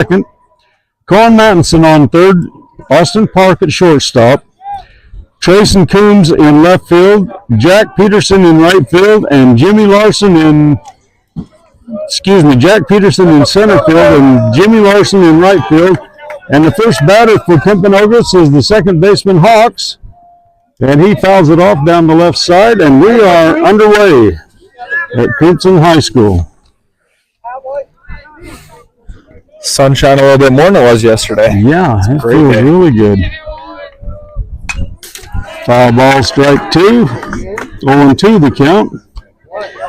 second, Corn Mattinson on third, Austin Park at shortstop, Trayson Coombs in left field, Jack Peterson in right field, and Jack Peterson in center field and Jimmy Larson in right field. And the first batter for Timpanogos is the second baseman Hawks, and he fouls it off down the left side, and we are underway at Crimson High School. Sunshine a little bit more than it was yesterday. Yeah, it feels really good. Foul ball, strike two. 0-2 the count.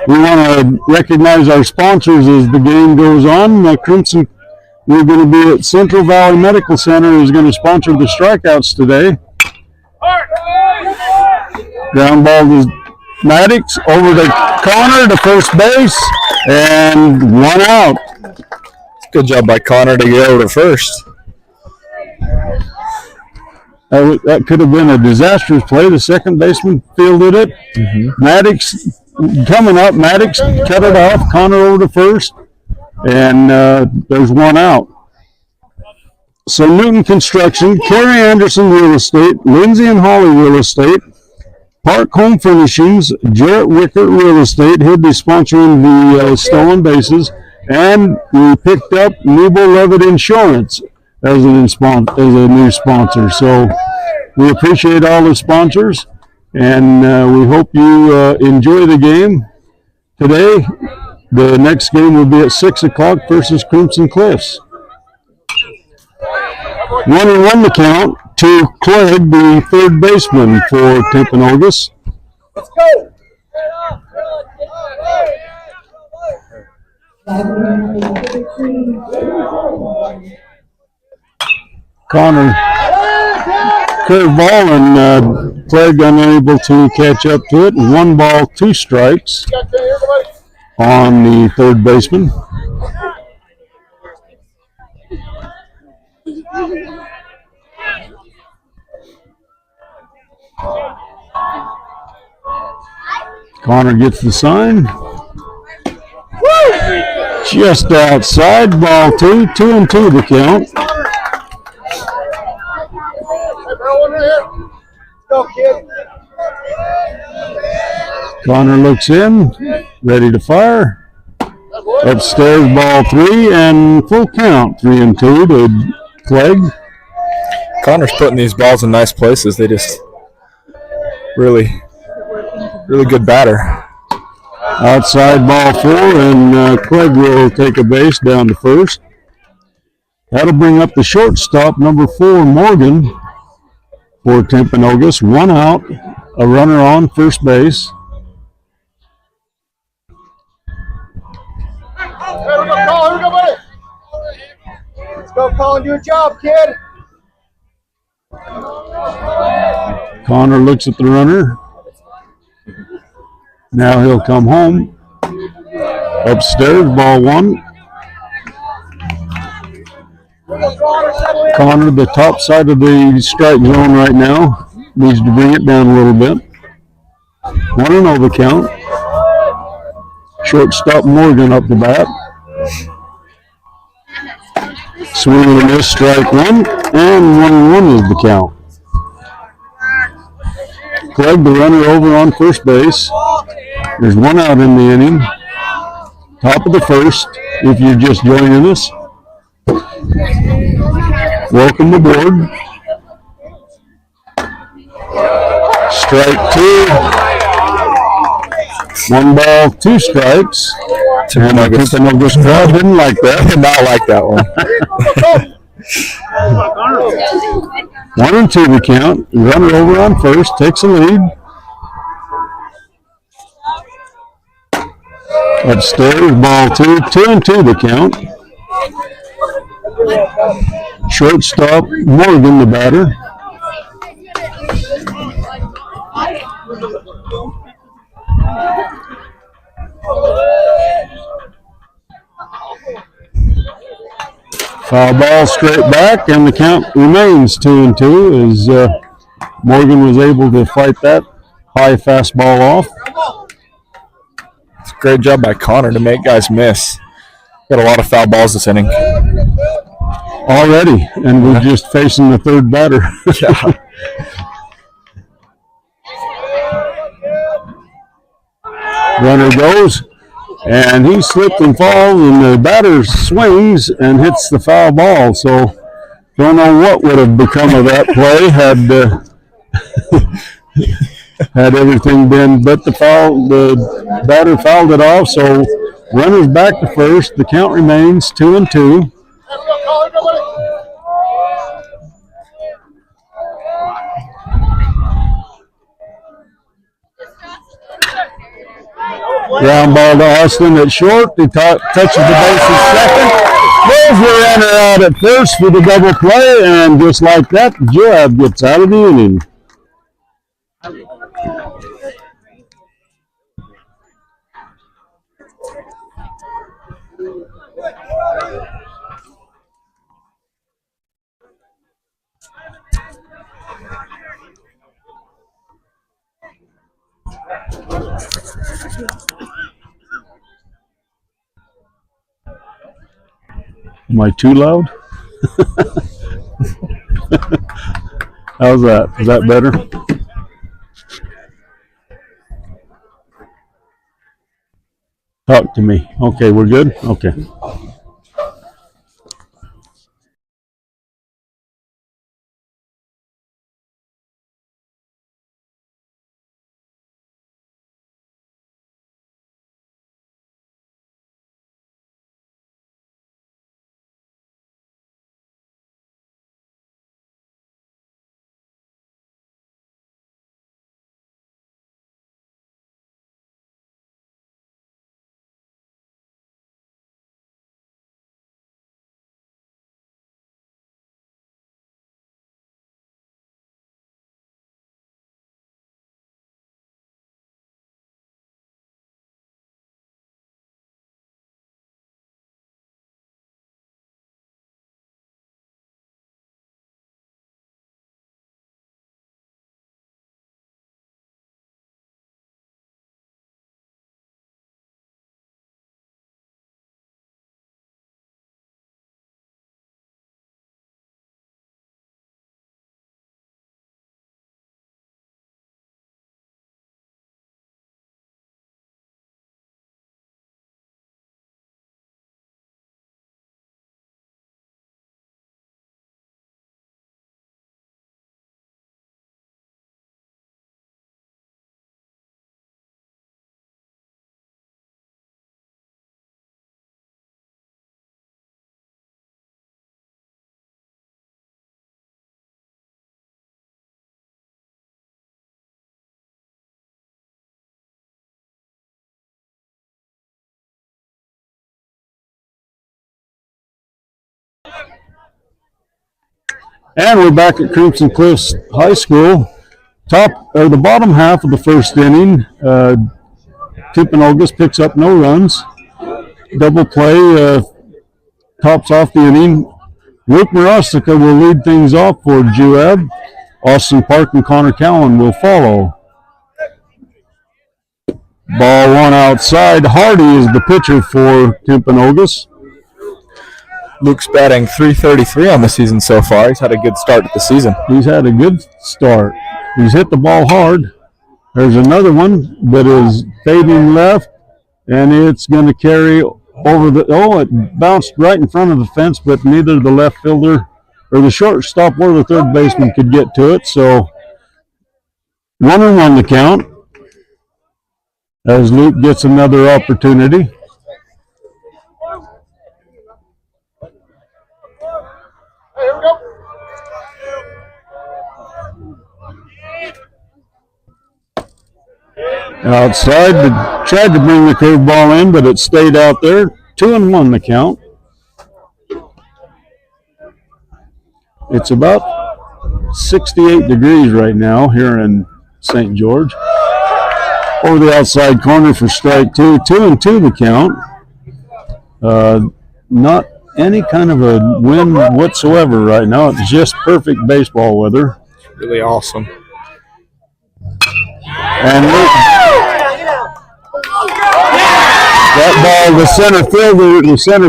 We want to recognize our sponsors as the game goes on. Crimson, we're going to be at Central Valley Medical Center, who's going to sponsor the strikeouts today. Ground ball to Maddox, over to Connor to first base, and one out. Good job by Connor to get over to first. That could have been a disastrous play. The second baseman fielded it. Maddox coming up. Maddox cut it off. Connor over to first. And there's one out. So Newton Construction, Kerry Anderson Real Estate, Lindsay and Holly Real Estate, Park Home Furnishings, Jarrett Wickert Real Estate. He'll be sponsoring the stolen bases. And we picked up Nebo Levitt Insurance as a new sponsor. So we appreciate all the sponsors, and we hope you enjoy the game today. The next game will be at 6 o'clock versus Crimson Cliffs. 1-1 the count to Clegg, the third baseman for Timpanogos. Let's go! Connor curveball, and Clegg unable to catch up to it. 1 ball, 2 strikes on the third baseman. Connor gets the sign. Just outside, ball 2, 2-2 the count. Go, kid. Connor looks in, ready to fire. Upstairs, ball 3, and full count, 3-2 to Clegg. Connor's putting these balls in nice places. They just really good batter. Outside, ball 4, and Clegg will take a base down to first. That'll bring up the shortstop, number 4, Morgan, for Timpanogos. 1 out, a runner on first base. Here we go, buddy. Let's go, Colin. Do a job, kid. Connor looks at the runner. Now he'll come home. Upstairs, ball 1. Connor, the top side of the strike zone right now. Needs to bring it down a little bit. 1-0 the count. Shortstop Morgan up the bat. Swing and a miss, strike 1, and 1-1 is the count. Clegg, the runner, over on first base. There's 1 out in the inning. Top of the first, if you're just joining us. Welcome aboard. Strike 2. 1 ball, 2 strikes. Timpanogos crowd didn't like that. Did not like that one. 1-2 the count. Runner over on first, takes a lead. Upstairs, ball 2, 2-2 the count. Shortstop Morgan, the batter. Foul ball straight back, and the count remains 2-2 as Morgan was able to fight that high fastball off. It's a great job by Connor to make guys miss. Got a lot of foul balls this inning. already, and we're just facing the third batter. Yeah. Runner goes, and he slipped and falls, and the batter swings and hits the foul ball. So don't know what would have become of that play had everything been but the foul. The batter fouled it off, so runners back to first. The count remains 2-2. Ground ball to Austin at short. He touches the base at second. There's the runner out at first for the double play, and just like that, Juab gets out of the inning. Am I too loud? How's that? Is that better? Talk to me. Okay, we're good? Okay. And we're back at Crimson Cliffs High School. The bottom half of the first inning, Timpanogos picks up no runs. Double play tops off the inning. Luke Marostica will lead things off for Juab. Austin Park and Connor Cowan will follow. Ball one outside. Hardy is the pitcher for Timpanogos. Luke's batting .333 on the season so far. He's had a good start to the season. He's had a good start. He's hit the ball hard. There's another one that is fading left, and it's going to carry over it bounced right in front of the fence, but neither the left fielder or the shortstop or the third baseman could get to it. So 1-1 the count as Luke gets another opportunity. Here we go. Outside, tried to bring the curveball in, but it stayed out there. 2-1 the count. It's about 68 degrees right now here in St. George. Over the outside corner for strike two. 2-2 the count. Not any kind of a wind whatsoever right now. It's just perfect baseball weather. Really awesome. And That ball, the center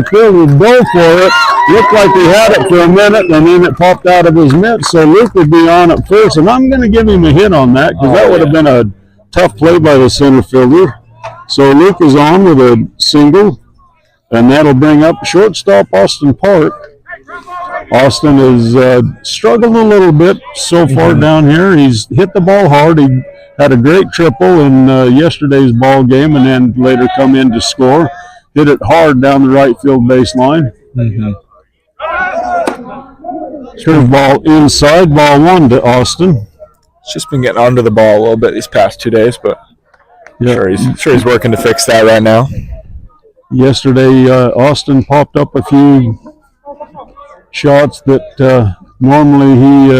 fielder go for it. Looked like he had it for a minute, and then it popped out of his mitt. So Luke would be on at first, and I'm going to give him a hit on that because that would have been a tough play by the center fielder. So Luke is on with a single, and that'll bring up shortstop Austin Park. Austin has struggled a little bit so far down here. He's hit the ball hard. He had a great triple in yesterday's ball game, and then later come in to score. Hit it hard down the right field baseline. Curveball inside, ball one to Austin. It's just been getting under the ball a little bit these past 2 days, but sure he's working to fix that right now. Yesterday, Austin popped up a few shots that normally he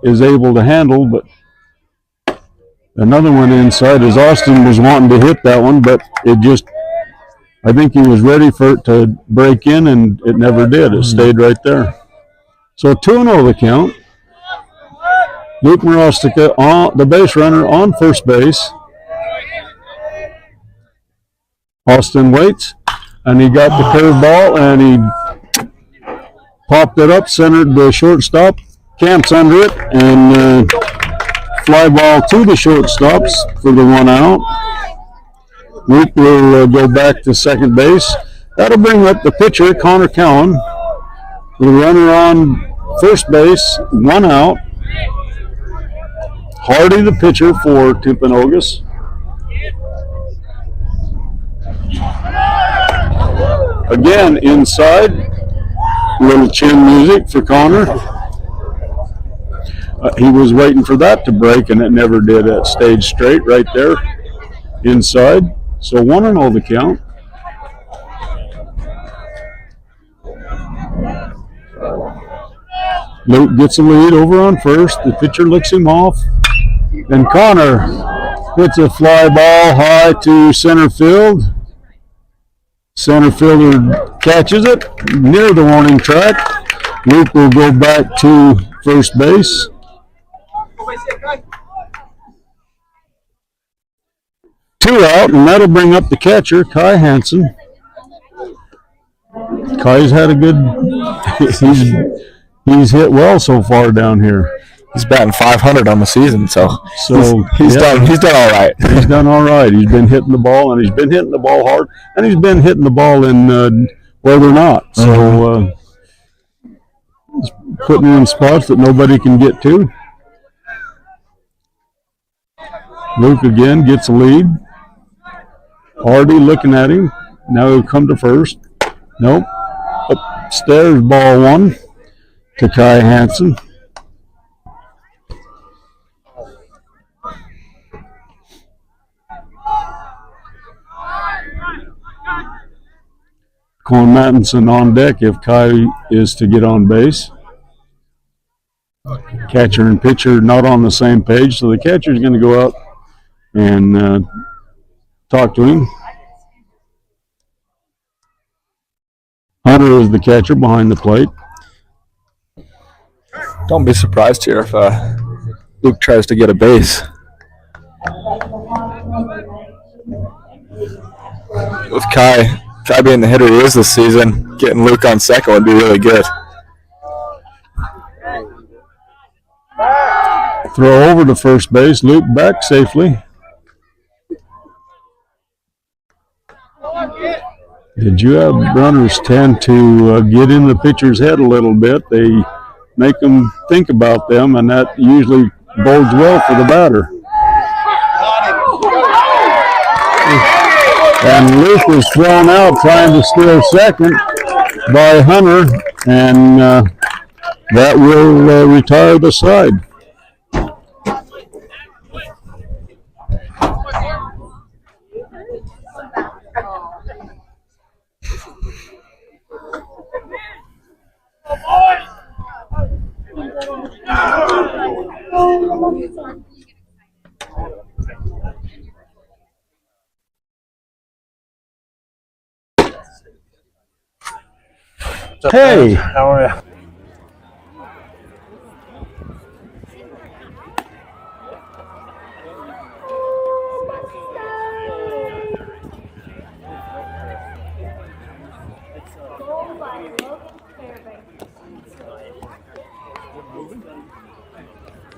is able to handle, but another one inside as Austin was wanting to hit that one, but it just, I think he was ready for it to break in, and it never did. It stayed right there. So 2-0 the count. Luke Marostica, the base runner, on first base. Austin waits, and he got the curveball, and he popped it up, centered the shortstop, camps under it, and fly ball to the shortstops for the 1 out. Luke will go back to second base. That'll bring up the pitcher, Connor Cowan, with a runner on first base, 1 out. Hardy, the pitcher for Timpanogos. Again, inside. Little chin music for Connor. He was waiting for that to break, and it never did. It stayed straight right there, inside. So 1-0 the count. Luke gets a lead over on first. The pitcher licks him off. And Connor hits a fly ball high to center field. Center fielder catches it near the warning track. Luke will go back to first base. Two out, and that'll bring up the catcher, Kai Hansen. Kai's had a good, he's hit well so far down here. He's batting .500 on the season, so he's done all right. He's done all right. He's been hitting the ball, and he's been hitting the ball hard, and he's been hitting the ball in where they're not. So he's putting it in spots that nobody can get to. Luke again gets a lead. Hardy looking at him. Now he'll come to first. Nope. Upstairs, ball one to Kai Hansen. Colin Mattinson on deck if Kai is to get on base. Catcher and pitcher not on the same page, so the catcher is going to go out and talk to him. Hunter is the catcher behind the plate. Don't be surprised here if Luke tries to get a base. With Kai being the hitter he is this season, getting Luke on second would be really good. Throw over to first base. Luke back safely. The Juab runners tend to get in the pitcher's head a little bit. They make them think about them, and that usually bodes well for the batter. And Luke was thrown out trying to steal second by Hunter, and that will retire the side. Hey, how are you?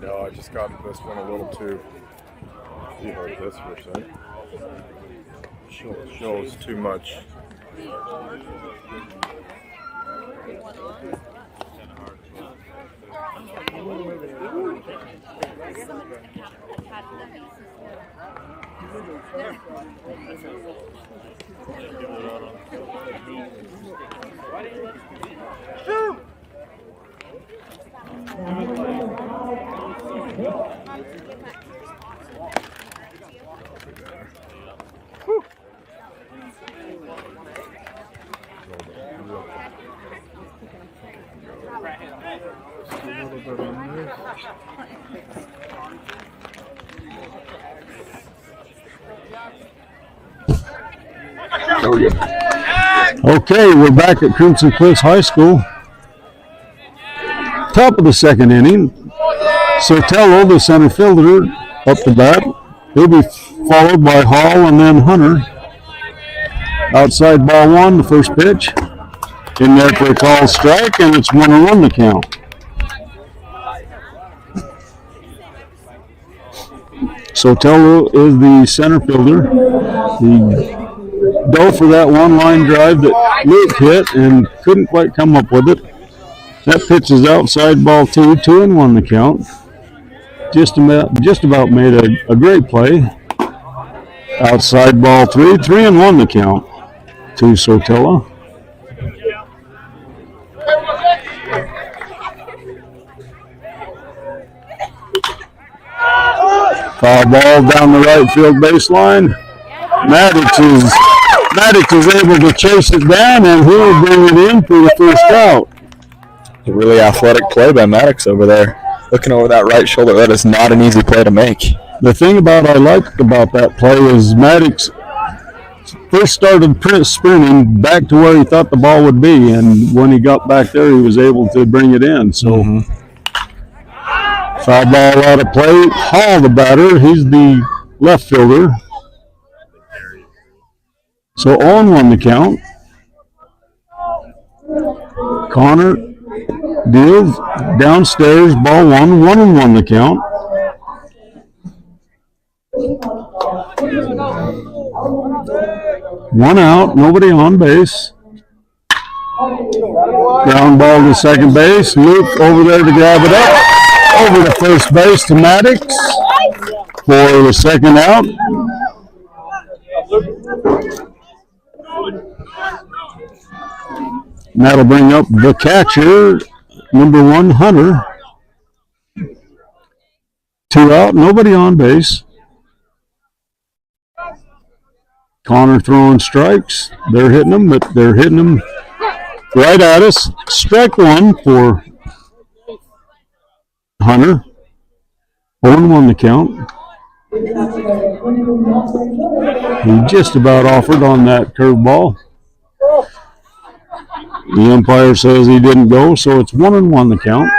No, I just got this one a little too. You hold this for a sec. Shows too much. Okay, we're back at Crimson Cliffs High School. Top of the second inning. Sotelo, the center fielder, up to bat. He'll be followed by Hall and then Hunter. Outside ball one, the first pitch. In there for a call strike, and it's 1-1 the count. Sotelo is the center fielder. He dove for that one-line drive that Luke hit and couldn't quite come up with it. That pitch is outside ball two, 2-1 the count. Just about made a great play. Outside ball three, 3-1 the count to Sotelo. Foul ball down the right field baseline. Maddox is able to chase it down, and he'll bring it in for the first out. A really athletic play by Maddox over there. Looking over that right shoulder, that is not an easy play to make. The thing I liked about that play is Maddox first started sprinting back to where he thought the ball would be, and when he got back there, he was able to bring it in. So, foul ball out of play. Hall, the batter, he's the left fielder. So 0-1 the count. Connor deals downstairs, ball one, 1-1 the count. One out, nobody on base. Ground ball to second base. Luke over there to grab it up. Over to first base to Maddox for the second out. And that'll bring up the catcher, number 1, Hunter. 2 out, nobody on base. Connor throwing strikes. They're hitting them, but they're hitting them right at us. Strike one for Hunter. 0-1 the count. He just about offered on that curveball. The umpire says he didn't go, so it's 1-1 the count.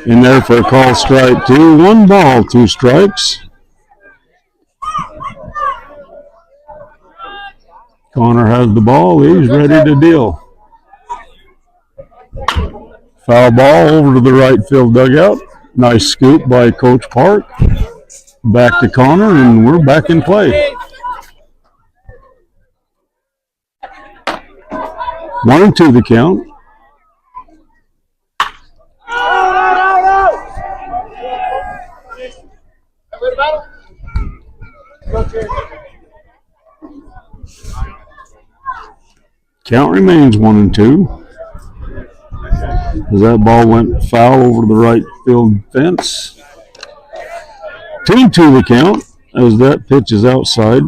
In there for a call strike two. 1 ball, 2 strikes. Connor has the ball. He's ready to deal. Foul ball over to the right field dugout. Nice scoop by Coach Park. Back to Connor, and we're back in play. 1-2 the count. Count remains 1-2. As that ball went foul over the right field fence. 2-2 the count as that pitch is outside.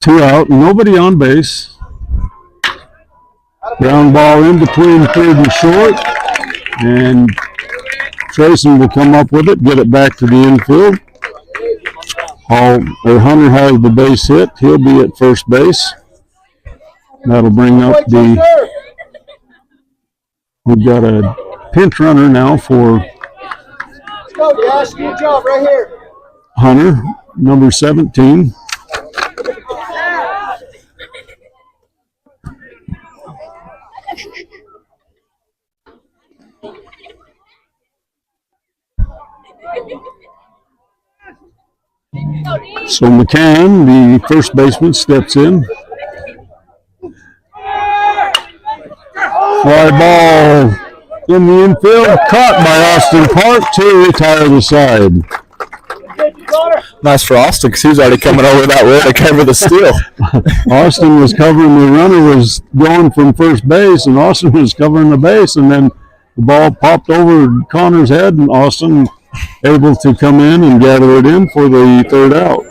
2 out, nobody on base. Ground ball in between third and short. And Trayson will come up with it, get it back to the infield. Hunter has the base hit. He'll be at first base. That'll bring up we've got a pinch runner now for Let's go, Dash. Good job right here. Hunter, number 17. So McCann, the first baseman, steps in. Fly ball in the infield, caught by Austin Park to retire the side. Nice for Austin because he was already coming over that way to cover the steal. Austin was covering, the runner was going from first base, and Austin was covering the base, and then the ball popped over Connor's head, and Austin able to come in and gather it in for the third out.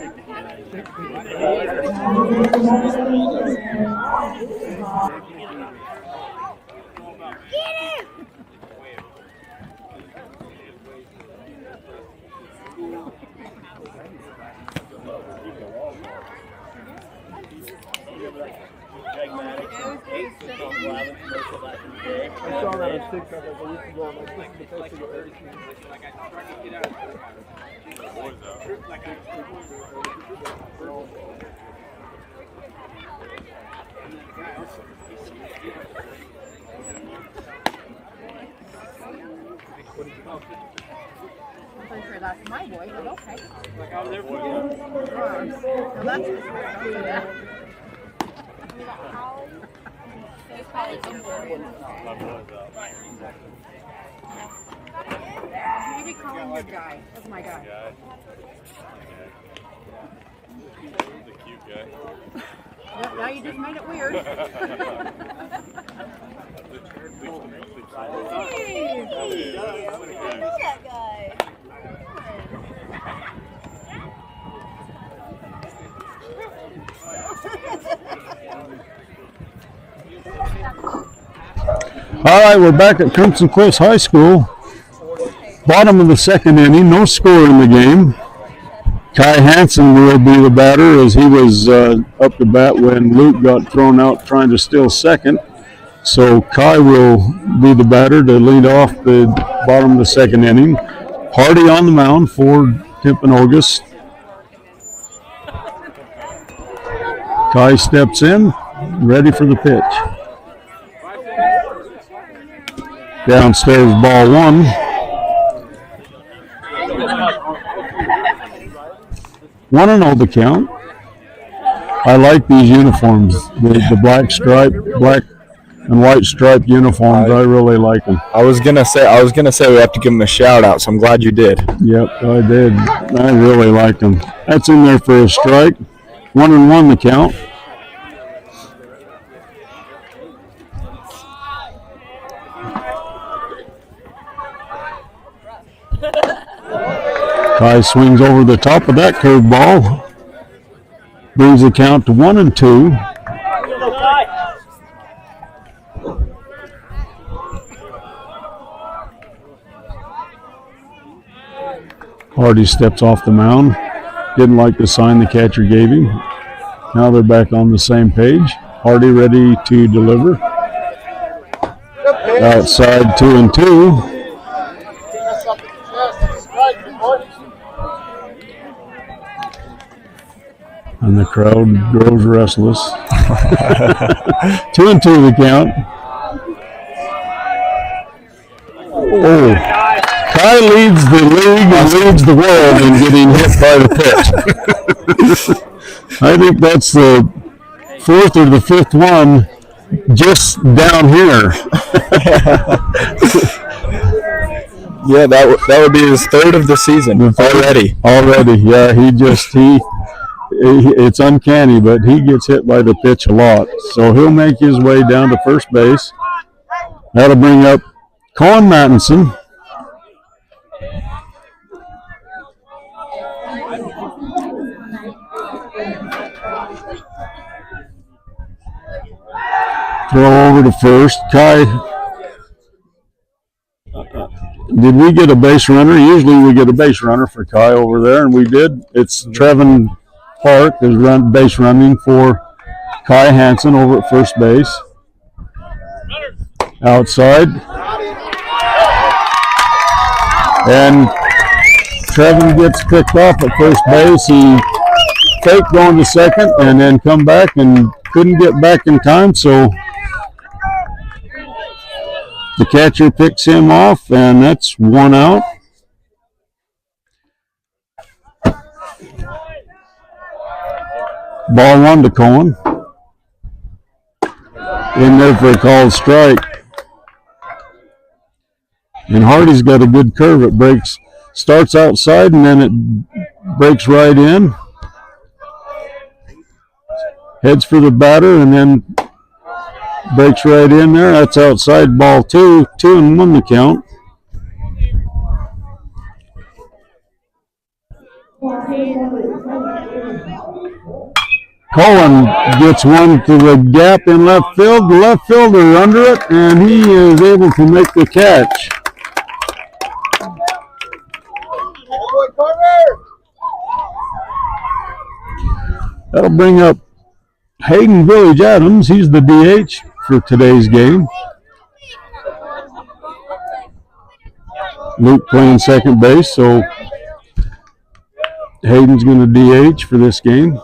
That's my boy, but okay. Now that's maybe call him your guy. That's my guy. The cute guy. Now you just made it weird. That guy. 'Alright, we're back at Crimson Cliffs High School. Bottom of the second inning, no score in the game. Kai Hansen will be the batter as he was up to bat when Luke got thrown out trying to steal second. So Kai will be the batter to lead off the bottom of the second inning. Hardy on the mound for Timpanogos. Kai steps in, ready for the pitch. Downstairs, ball one. 1-0 the count. I like these uniforms, the black and white striped uniforms. I really like them. I was gonna say we have to give him a shout out, so I'm glad you did. Yep, I did. I really like them. That's in there for a strike. 1-1 the count. Kai swings over the top of that curveball. Brings the count to 1-2. Hardy steps off the mound. Didn't like the sign the catcher gave him. Now they're back on the same page. Hardy ready to deliver. Outside 2-2. And the crowd grows restless. 2-2 the count. Oh, Kai leads the league and leads the world in getting hit by the pitch. I think that's the fourth or the fifth one just down here. Yeah, that would be his third of the season already. Already, yeah. It's uncanny, but he gets hit by the pitch a lot. So he'll make his way down to first base. That'll bring up Colin Mattinson. Throw over to first. Kai, did we get a base runner? Usually we get a base runner for Kai over there, and we did. It's Trevin Park is base running for Kai Hansen over at first base. Outside. And Trevin gets picked off at first base. He faked going to second and then come back and couldn't get back in time, so the catcher picks him off, and that's one out. Ball one to Cohen. In there for a called strike. And Hardy's got a good curve. It breaks, starts outside and then it breaks right in. Heads for the batter and then breaks right in there. That's outside ball two. 2-1 the count. Cohen gets one to the gap in left field. The left fielder under it, and he is able to make the catch. That'll bring up Hayden Village Adams. He's the DH for today's game. Luke playing second base, so Hayden's going to DH for this game.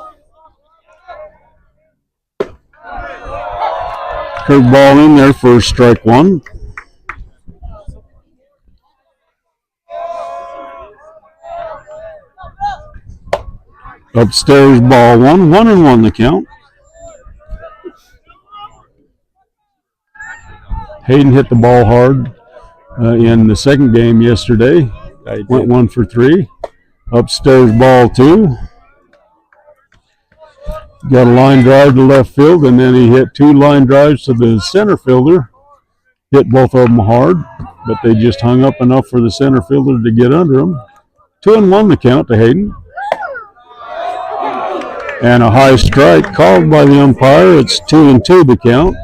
Curveball in there for strike one. Upstairs ball one. 1-1 the count. Hayden hit the ball hard in the second game yesterday. Went 1 for 3. Upstairs ball two. Got a line drive to left field, and then he hit 2 line drives to the center fielder. Hit both of them hard, but they just hung up enough for the center fielder to get under him. 2-1 the count to Hayden. And a high strike called by the umpire. It's 2-2 the count.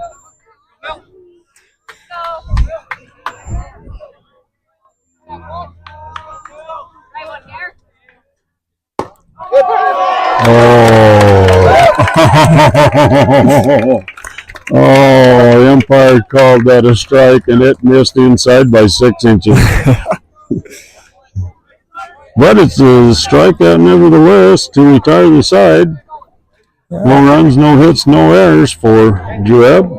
Oh, the umpire called that a strike, and it missed inside by 6 inches. But it's a strikeout nevertheless to retire the side. No runs, no hits, no errors for Juab.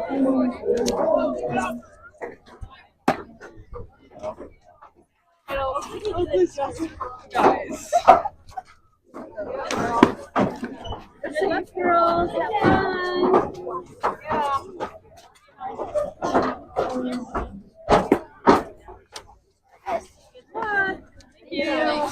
Let's girls, have fun. Thank you.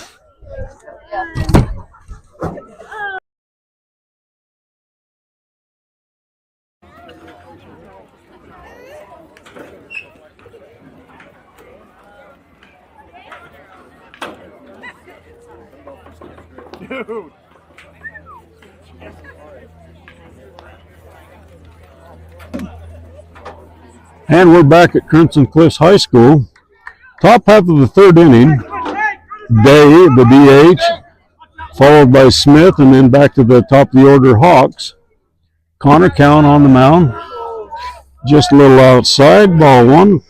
Dude. And we're back at Crimson Cliffs High School. Top half of the third inning. Day, the DH, followed by Smith, and then back to the top of the order, Hawks. Connor Cowan on the mound. Just a little outside, ball one.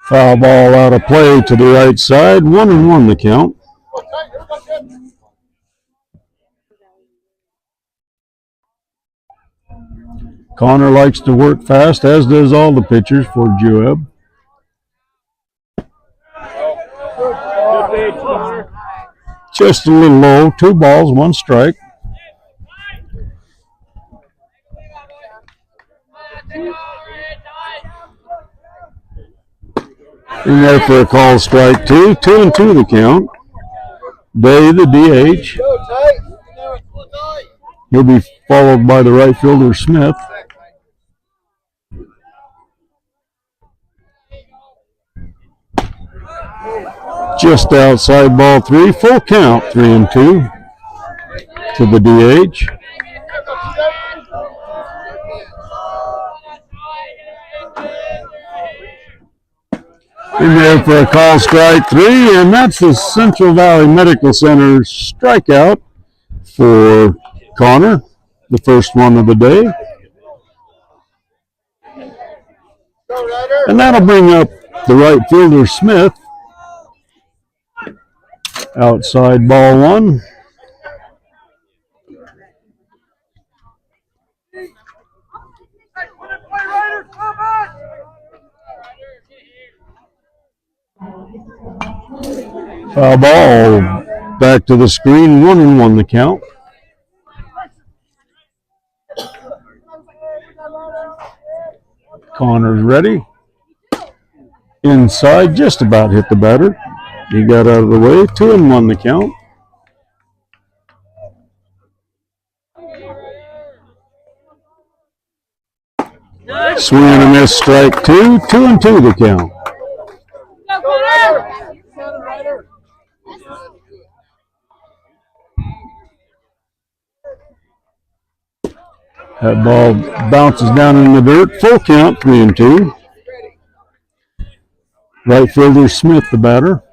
Foul ball out of play to the right side. 1-1 the count. Connor likes to work fast, as does all the pitchers for Juab. Just a little low. 2 balls, 1 strike. In there for a call strike 2. 2-2 the count. Day, the DH. He'll be followed by the right fielder, Smith. Just outside ball 3. Full count, 3-2 to the DH. In there for a call strike 3, and that's the Central Valley Medical Center strikeout for Connor, the first one of the day. And that'll bring up the right fielder, Smith. Outside ball 1. Foul ball back to the screen, 1-1 the count. Connor's ready. Inside, just about hit the batter. He got out of the way, 2-1 the count. Swing and a miss, strike 2, 2-2 the count. That ball bounces down in the dirt. Full count, 3-2. Right fielder Smith, the batter.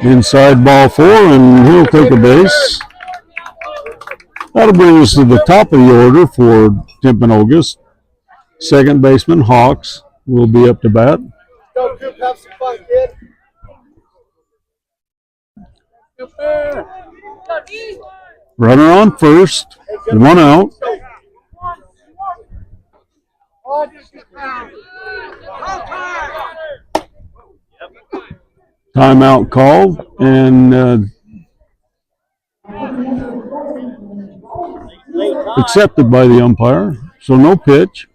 Inside ball 4, and he'll take a base. That'll bring us to the top of the order for Timpanogos. Second baseman Hawks will be up to bat. Go, Coop, have some fun, kid. Runner on first, 1 out. Timeout called, and accepted by the umpire, so no pitch.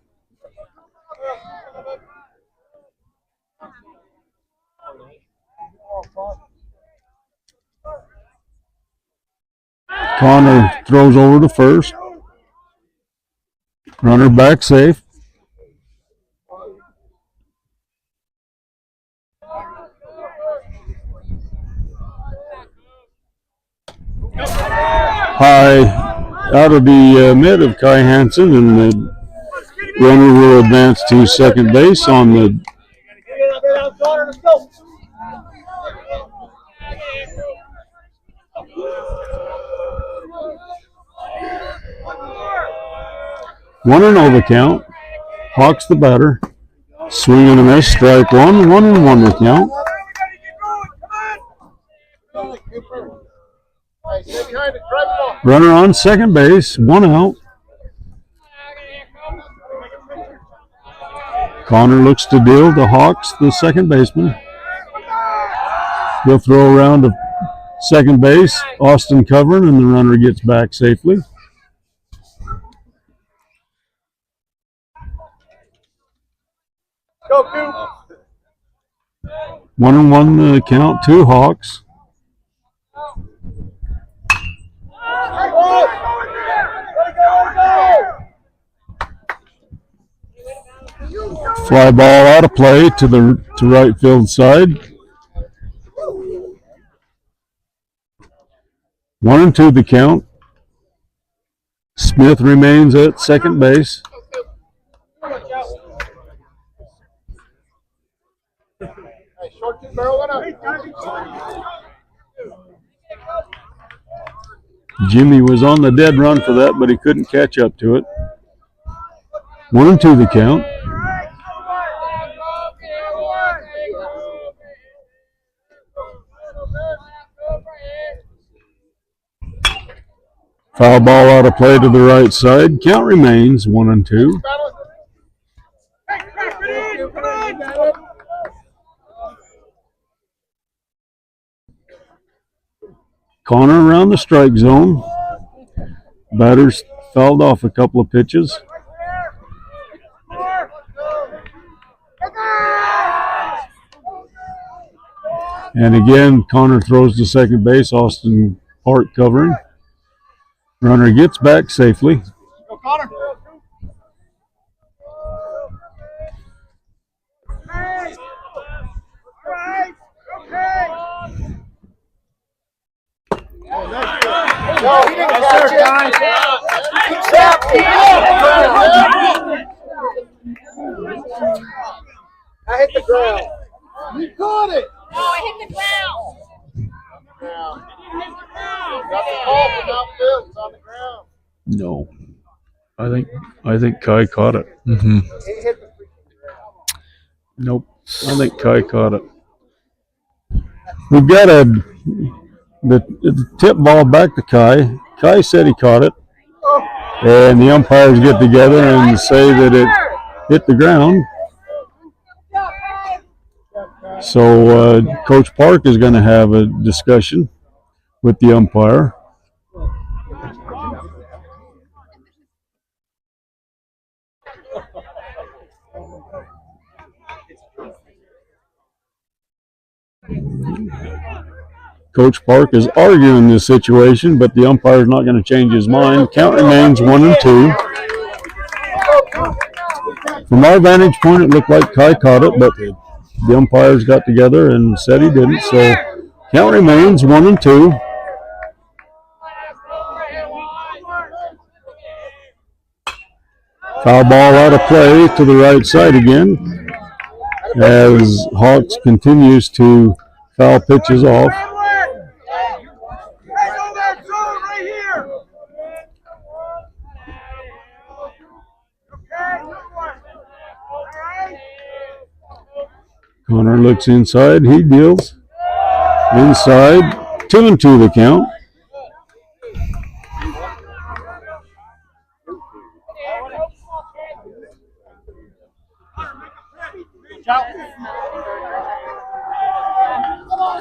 Connor throws over to first. Runner back safe. High out of the mid of Kai Hansen, and the runner will advance to second base on the one and over count. Hawks the batter. Swing and a miss, strike 1, 1-1 the count. Runner on second base, 1 out. Connor looks to deal to Hawks, the second baseman. He'll throw around to second base, Austin covering, and the runner gets back safely. Go, Coop. 1-1 the count, 2 Hawks. Fly ball out of play to right field side. 1-2 the count. Smith remains at second base. Jimmy was on the dead run for that, but he couldn't catch up to it. 1-2 the count. Foul ball out of play to the right side. Count remains 1-2. Connor around the strike zone. Batters fouled off a couple of pitches. And again, Connor throws to second base. Austin Park covering. Runner gets back safely. Go, Connor. No, he didn't catch it. I hit the ground. You caught it. No, I hit the ground. Got the ball from outfield. It's on the ground. No, I think Kai caught it. Mm-hmm. He hit the freaking ground. Nope, I think Kai caught it. We've got the tip ball back to Kai. Kai said he caught it, and the umpires get together and say that it hit the ground. So Coach Park is going to have a discussion with the umpire. Coach Park is arguing this situation, but the umpire is not going to change his mind. Count remains 1-2. From our vantage point, it looked like Kai caught it, but the umpires got together and said he didn't. So count remains 1-2. Foul ball out of play to the right side again as Hawks continues to foul pitches off. Connor looks inside. He deals inside. 2-2 the count.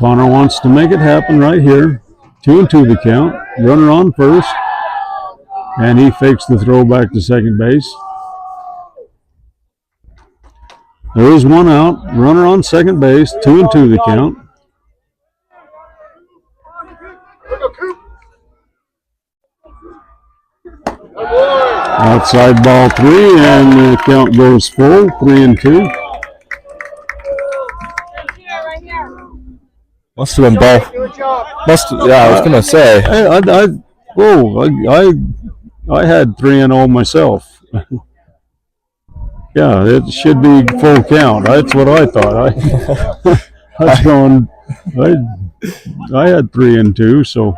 Connor wants to make it happen right here. 2-2 the count. Runner on first. And he fakes the throw back to second base. There is one out. Runner on second base. 2-2 the count. Outside ball 3, and the count goes full. 3-2. Must have been ball. Yeah, I was gonna say. I had 3-0 myself. Yeah, it should be full count. That's what I thought. I was going. I had 3-2, so.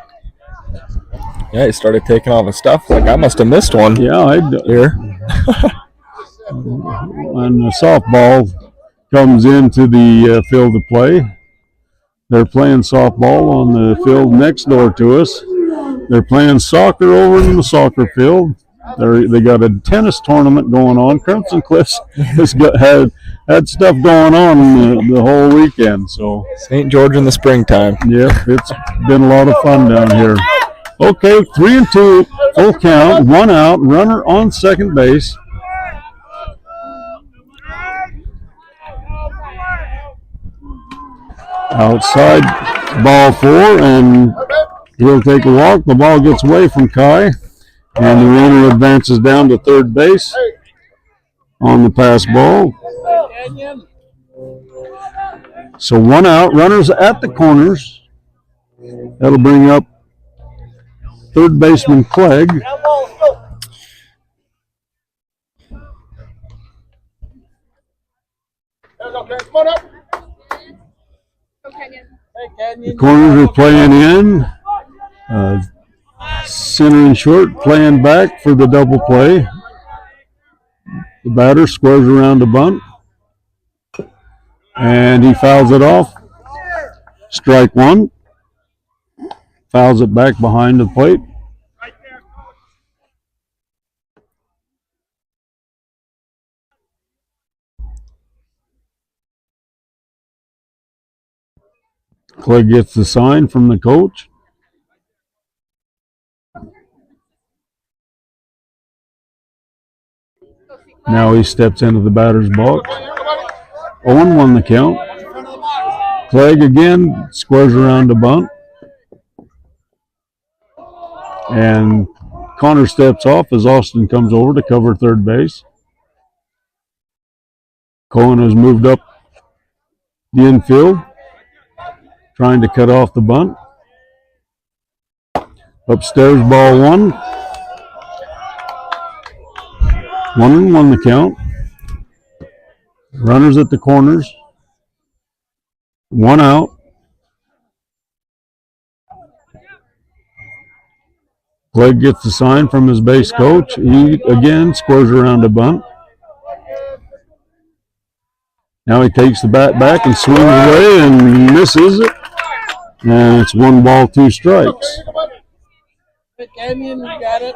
Yeah, he started taking all the stuff. Like I must have missed one. Yeah, here. And the softball comes into the field of play. They're playing softball on the field next door to us. They're playing soccer over in the soccer field. They got a tennis tournament going on. Crimson Cliffs has had stuff going on the whole weekend. So St. George in the springtime. Yeah, it's been a lot of fun down here. Okay, 3-2, full count, one out, runner on second base. Outside, ball 4, and he'll take a walk. The ball gets away from Kai, and the runner advances down to third base on the pass ball. So one out, runners at the corners. That'll bring up third baseman Clegg. The corners are playing in. Center and short playing back for the double play. The batter squares around the bunt. And he fouls it off. Strike 1. Fouls it back behind the plate. Clegg gets the sign from the coach. Now he steps into the batter's box. 0-1 the count. Clegg again squares around the bunt. And Connor steps off as Austin comes over to cover third base. Cohen has moved up the infield, trying to cut off the bunt. Upstairs, ball 1. 1-1 the count. Runners at the corners. One out. Clegg gets the sign from his base coach. He again squares around a bunt. Now he takes the bat back and swings away and misses it. And it's 1 ball, 2 strikes. Canyon, you got it.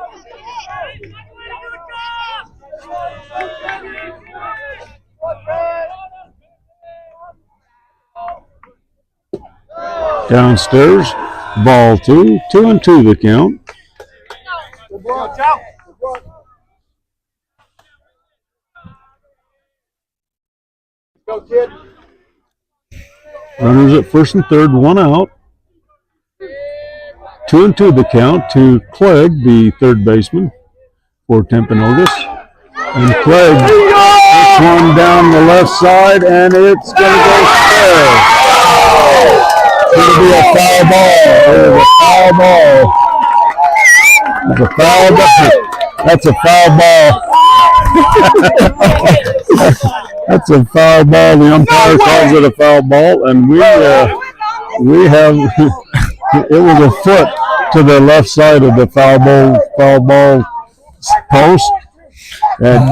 Downstairs, ball 2, 2-2 the count. Watch out. Go, kid. Runners at first and third, 1 out. 2-2 the count to Clegg, the third baseman for Timpanogos. And Clegg hits one down the left side, and it's going to go fair. It's going to be a foul ball. There's a foul ball. It's a foul ball. That's a foul ball. That's a foul ball. The umpire calls it a foul ball, and we have it was a foot to the left side of the foul ball post. And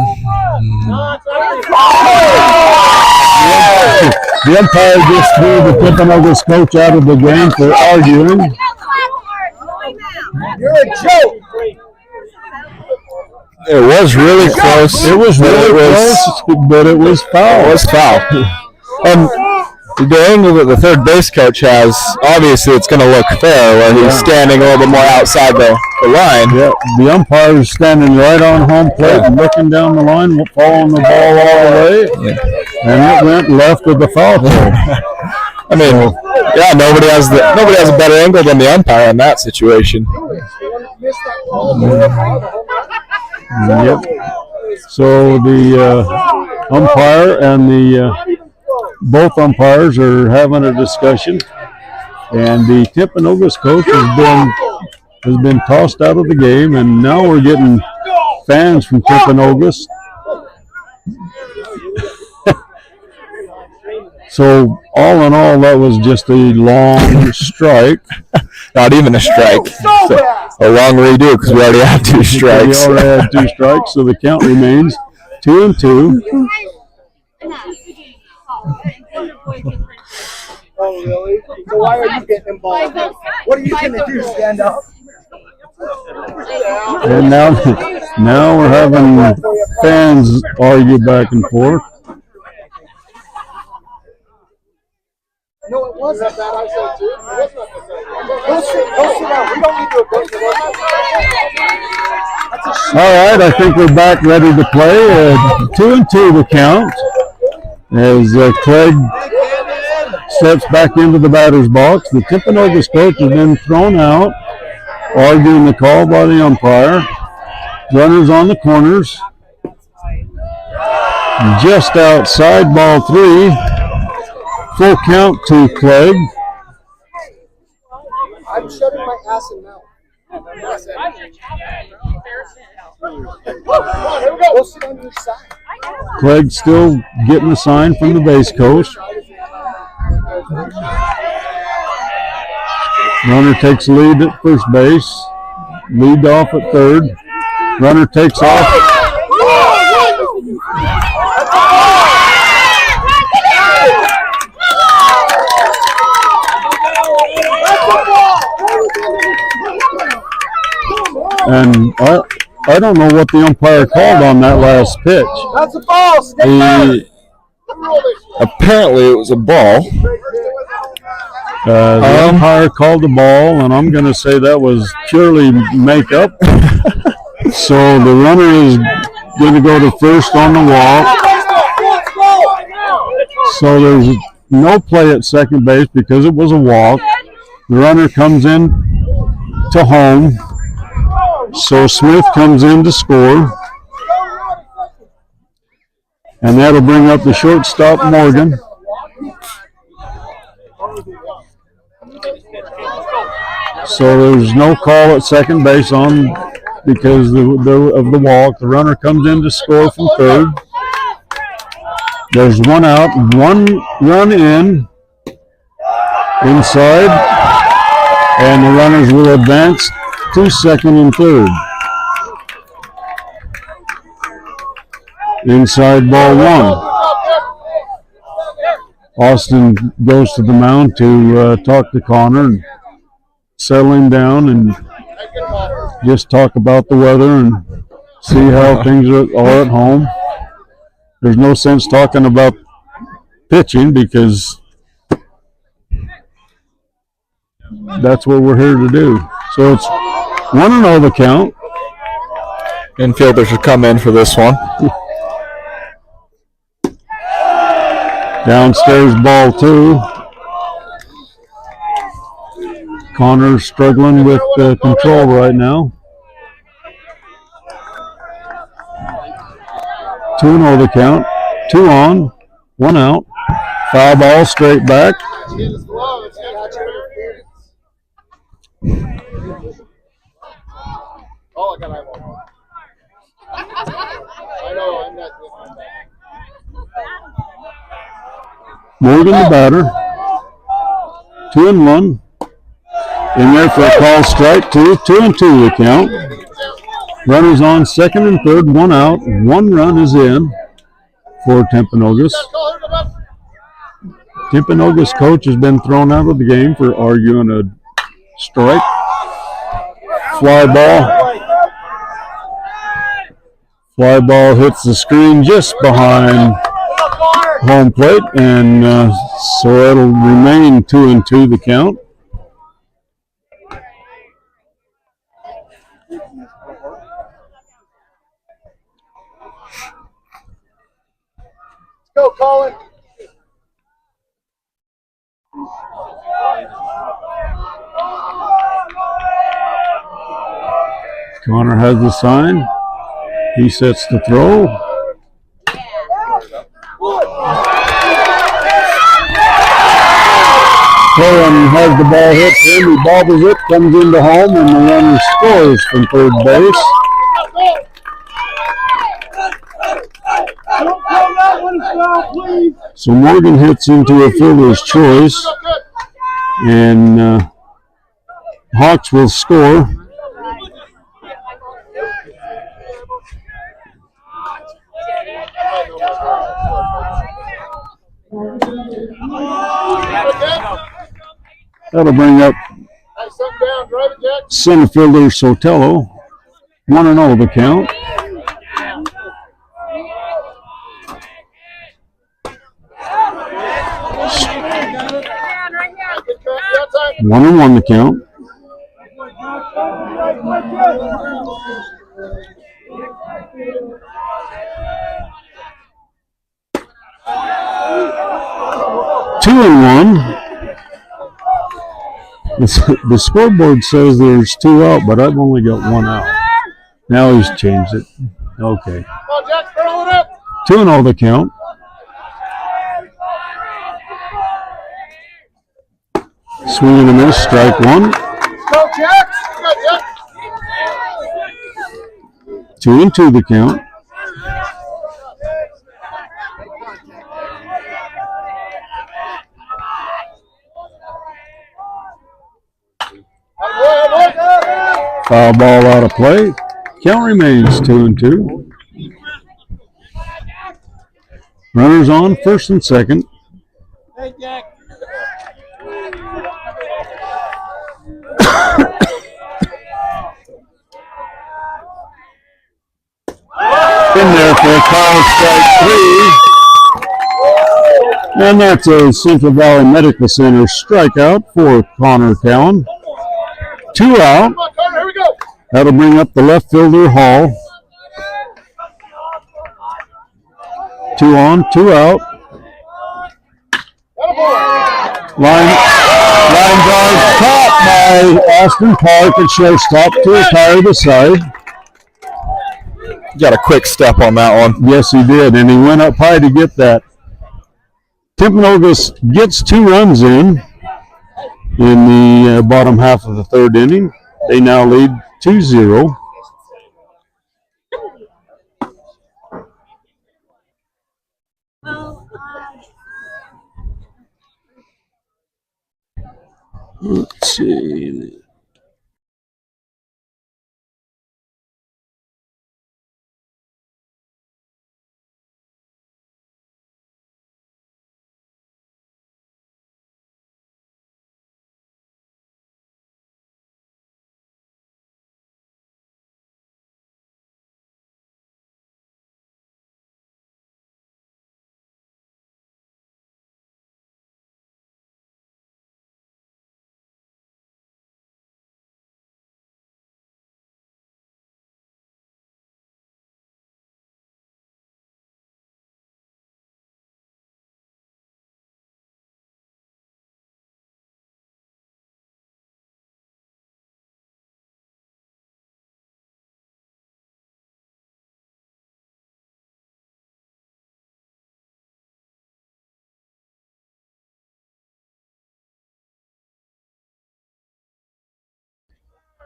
the umpire just threw the Timpanogos coach out of the game for arguing. You're a joke. It was really close. It was really close, but it was foul. It was foul. And the angle that the third base coach has, obviously it's going to look fair where he's standing a little bit more outside the line. Yeah, the umpire is standing right on home plate, looking down the line, following the ball all the way, and it went left of the foul pole. I mean, yeah, nobody has a better angle than the umpire in that situation. Yep. So the umpire and the both umpires are having a discussion, and the Timpanogos coach has been tossed out of the game, and now we're getting fans from Timpanogos. So all in all, that was just a long strike. Not even a strike. So a long redo because we already have 2 strikes. We already had 2 strikes, so the count remains 2-2. Oh, really? So why are you getting involved? What are you going to do? Stand up? And now we're having fans argue back and forth. No, it wasn't that. I said too. It was not that. Go sit down. We don't need to go to All right, I think we're back ready to play. 2-2 the count as Clegg steps back into the batter's box. The Timpanogos coach has been thrown out, arguing the call by the umpire. Runners on the corners. Just outside, ball 3. Full count to Clegg. I'm shutting my ass and mouth. Go sit on your side. Clegg still getting a sign from the base coach. Runner takes lead at first base. Lead off at third. Runner takes off. And I don't know what the umpire called on that last pitch. That's a ball. Apparently it was a ball. The umpire called the ball, and I'm going to say that was purely makeup. So the runner is going to go to first on the walk. So there's no play at second base because it was a walk. The runner comes in to home. So Smith comes in to score. And that'll bring up the shortstop, Morgan. So there's no call at second base on because of the walk. The runner comes in to score from third. There's 1 out, 1 run inside, and the runners will advance to second and third. Inside ball 1. Austin goes to the mound to talk to Connor and settle him down and just talk about the weather and see how things are at home. There's no sense talking about pitching because that's what we're here to do. So it's 1-0 the count. Infielders should come in for this one. Downstairs ball 2. Connor's struggling with control right now. 2-0 the count. 2 on, 1 out. Foul ball straight back. Oh, I got eyeball. I know, I'm not. Morgan the batter. 2-1. In there for a call strike 2. 2-2 the count. Runners on second and third, 1 out. 1 run is in for Timpanogos. Timpanogos coach has been thrown out of the game for arguing a strike. Fly ball hits the screen just behind home plate, and so it'll remain 2-2 the count. Go, Colin. Connor has the sign. He sets the throw. Cohen has the ball hit him. He bobbles it, comes into home, and the runner scores from third base. So Morgan hits into a fielder's choice, and Hawks will score. That'll bring up center fielder Sotelo. 1-0 the count. One and 1 the count. Two and 1. The scoreboard says there's 2 out, but I've only got 1 out. Now he's changed it. Okay. 2-0 the count. Swing and a miss, strike 1. 2-2 the count. Foul ball out of play. Count remains 2-2. Runners on first and second. In there for a call strike 3. And that's a Central Valley Medical Center strikeout for Connor Cowan. 2 out. That'll bring up the left fielder Hall. 2 on, 2 out. Line drive caught by Austin Park at shortstop to retire the side. Got a quick step on that one. Yes, he did, and he went up high to get that. Timpanogos gets 2 runs in the bottom half of the third inning. They now lead 2-0. Let's see.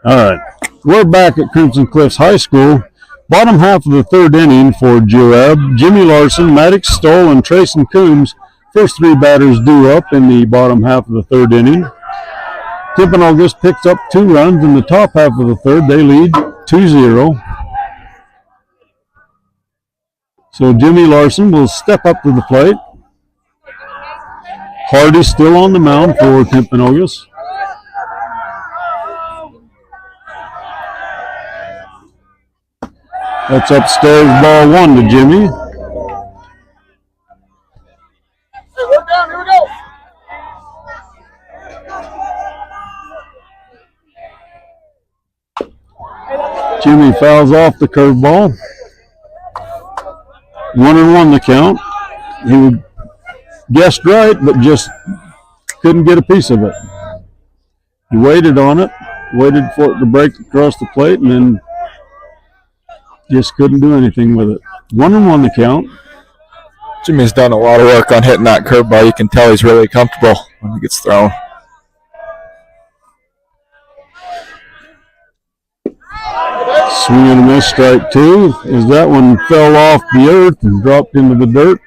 All right. We're back at Crimson Cliffs High School. Bottom half of the third inning for Juab. Jimmy Larson, Maddox Stoll, and Trayson Coombs. First three batters due up in the bottom half of the third inning. Timpanogos picks up 2 runs in the top half of the third. They lead 2-0. So Jimmy Larson will step up to the plate. Hardy still on the mound for Timpanogos. That's upstairs, ball 1 to Jimmy. Hey, we're down. Here we go. Jimmy fouls off the curveball. 1-1 the count. He guessed right, but just couldn't get a piece of it. He waited on it, waited for it to break across the plate, and then just couldn't do anything with it. 1-1 the count. Jimmy's done a lot of work on hitting that curveball. You can tell he's really comfortable when he gets thrown. Swing and a miss, strike 2. As that one fell off the earth and dropped into the dirt,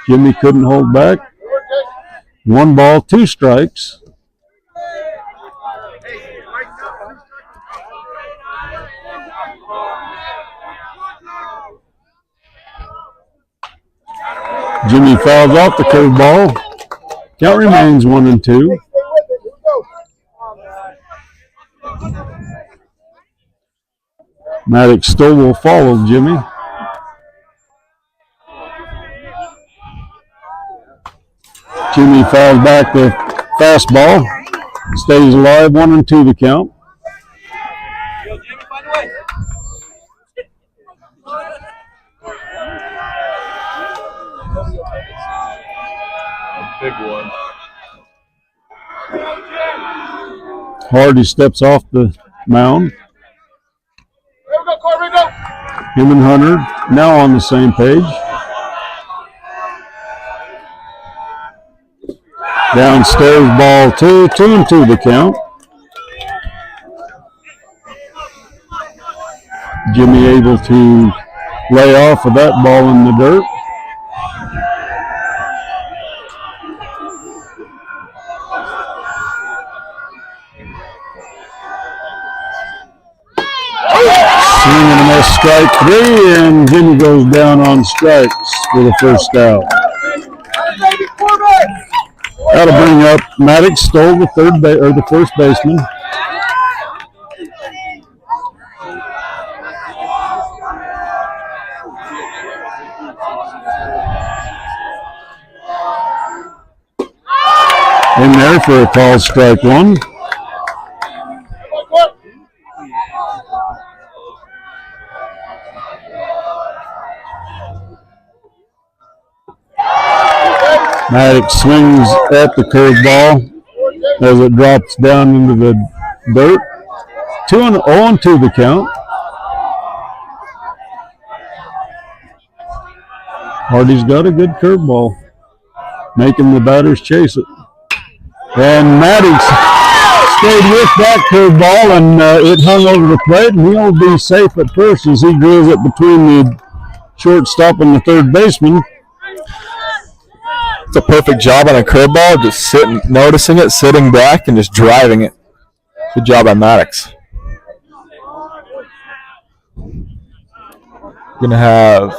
Jimmy couldn't hold back. 1 ball, 2 strikes. Jimmy fouls off the curveball. Count remains 1-2. Maddox still will follow Jimmy. Jimmy fouls back the fastball. Stays alive, 1-2 the count. Big one. Hardy steps off the mound. Here we go, Corbin, go. Him and Hunter now on the same page. Downstairs, ball 2, 2-2 the count. Jimmy able to lay off of that ball in the dirt. Swing and a miss, strike 3, and Jimmy goes down on strikes for the first out. That'll bring up Maddox Stoll, the first baseman. In there for a call, strike 1. Maddox swings at the curveball as it drops down into the dirt. 0-2 the count. Hardy's got a good curveball, making the batters chase it. And Maddox stayed with that curveball, and it hung over the plate, and he'll be safe at first as he drills it between the shortstop and the third baseman. It's a perfect job on a curveball, just sitting, noticing it, sitting back, and just driving it. Good job by Maddox. Gonna have,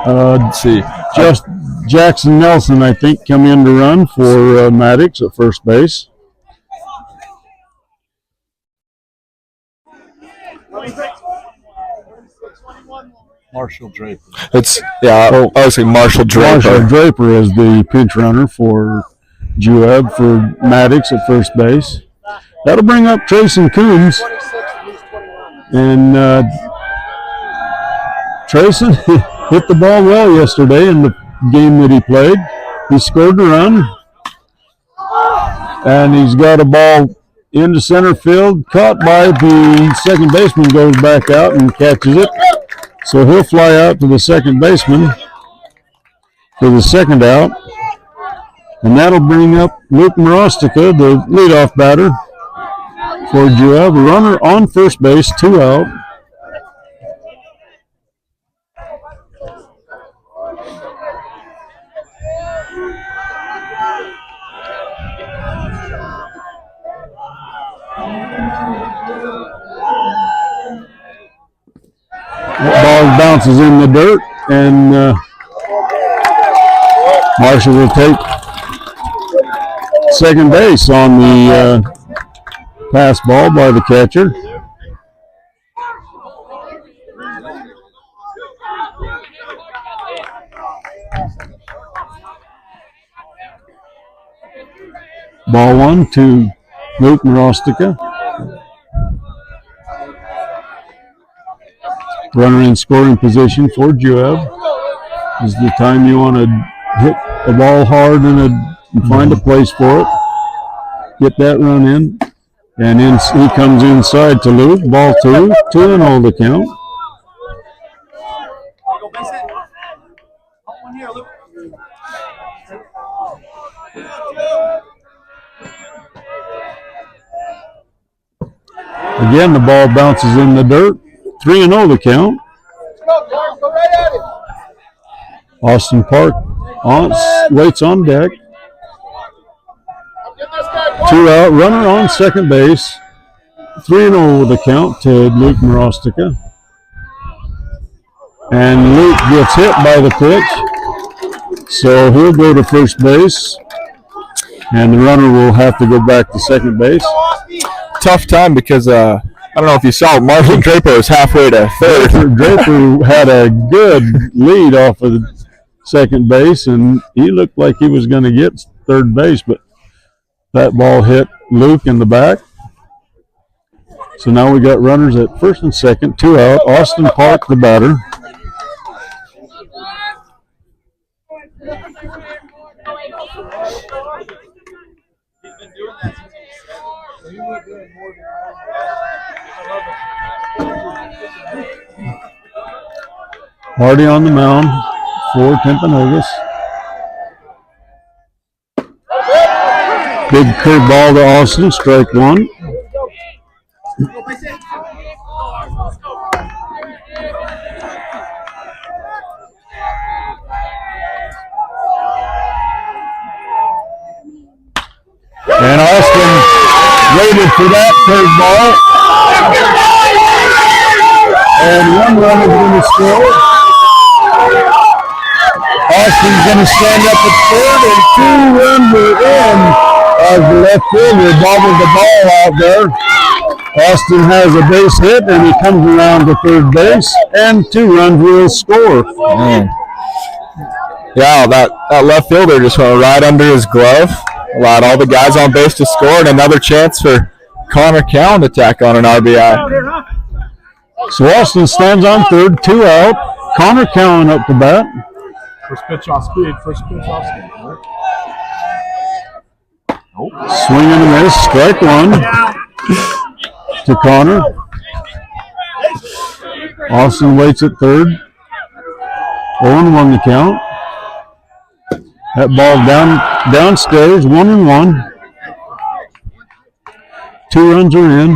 let's see, Just Jackson Nelson, I think, come in to run for Maddox at first base. Marshall Draper. it's, yeah, obviously Marshall Draper. Marshall Draper is the pinch runner for Juab for Maddox at first base. That'll bring up Trayson Coombs. And Trayson hit the ball well yesterday in the game that he played. He scored a run. And he's got a ball into center field, caught by the second baseman, goes back out and catches it. So he'll fly out to the second baseman for the second out. And that'll bring up Luke Marostica, the leadoff batter for Juab. Runner on first base, 2 out. Ball bounces in the dirt, and Marshall will take second base on the pass ball by the catcher. Ball 1 to Luke Marostica. Runner in scoring position for Juab. This is the time you want to hit the ball hard and find a place for it. Get that run in. And he comes inside to Luke. Ball 2, 2-0 the count. Again, the ball bounces in the dirt. 3-0 the count. Austin Park waits on deck. 2 out, runner on second base. 3-0 the count to Luke Marostica. And Luke gets hit by the pitch, so he'll go to first base. And the runner will have to go back to second base. Tough time because I don't know if you saw, Marshall Draper was halfway to third. Draper had a good lead off of second base, and he looked like he was going to get third base, but that ball hit Luke in the back. So now we got runners at first and second, 2 out. Austin Park, the batter. Hardy on the mound for Timpanogos. Big curveball to Austin, strike 1. And Austin waited for that curveball. And one run is going to score. Austin's going to stand up at third, and 2 runs are in as the left fielder bobbles the ball out there. Austin has a base hit, and he comes around to third base, and 2 runs will score. Yeah, that left fielder just went right under his glove. Allowed all the guys on base to score, and another chance for Connor Cowan to tack on an RBI. So Austin stands on third, 2 out. Connor Cowan up to bat. First pitch off speed. Swing and a miss, strike 1 to Connor. Austin waits at third. 0-1 the count. That ball downstairs, 1-1. 2 runs are in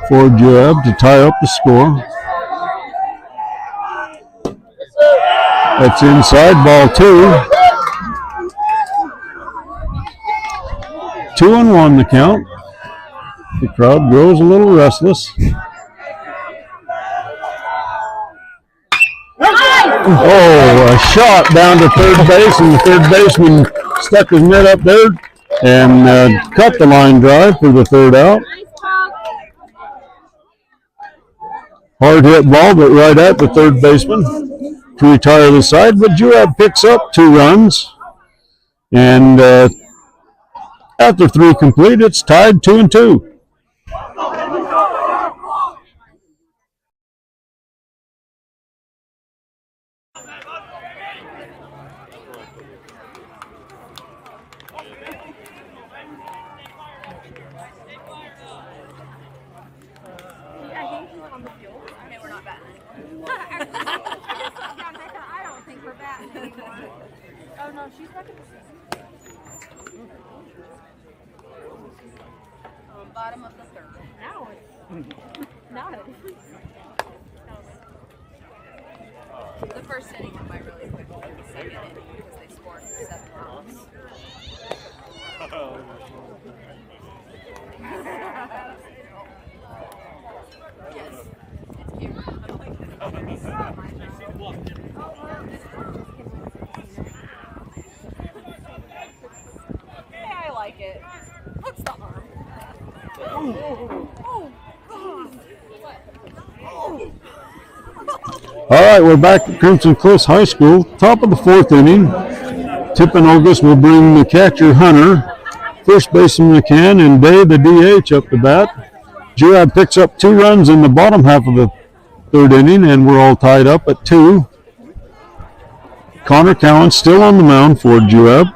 for Juab to tie up the score. That's inside, ball 2. 2-1 the count. The crowd grows a little restless. Oh, a shot down to third base, and the third baseman stuck his mitt up there and cut the line drive for the 3rd out. Hard hit ball, but right at the third baseman to retire the side. But Juab picks up 2 runs, and after 3 complete, it's tied 2-2. Oh no, she's back at the bottom of the 3rd. No. The first inning went by really quickly. The second inning because they scored 7 runs. Yes. It's cute. I don't like this. Yeah, I like it. What's the arm? Oh, God. All right, we're back at Crimson Cliffs High School. Top of the 4th inning. Timpanogos will bring the catcher, Hunter. First baseman, McCann, and Day, the DH, up to bat. Juab picks up 2 runs in the bottom half of the 3rd inning, and we're all tied up at 2. Connor Cowan still on the mound for Juab.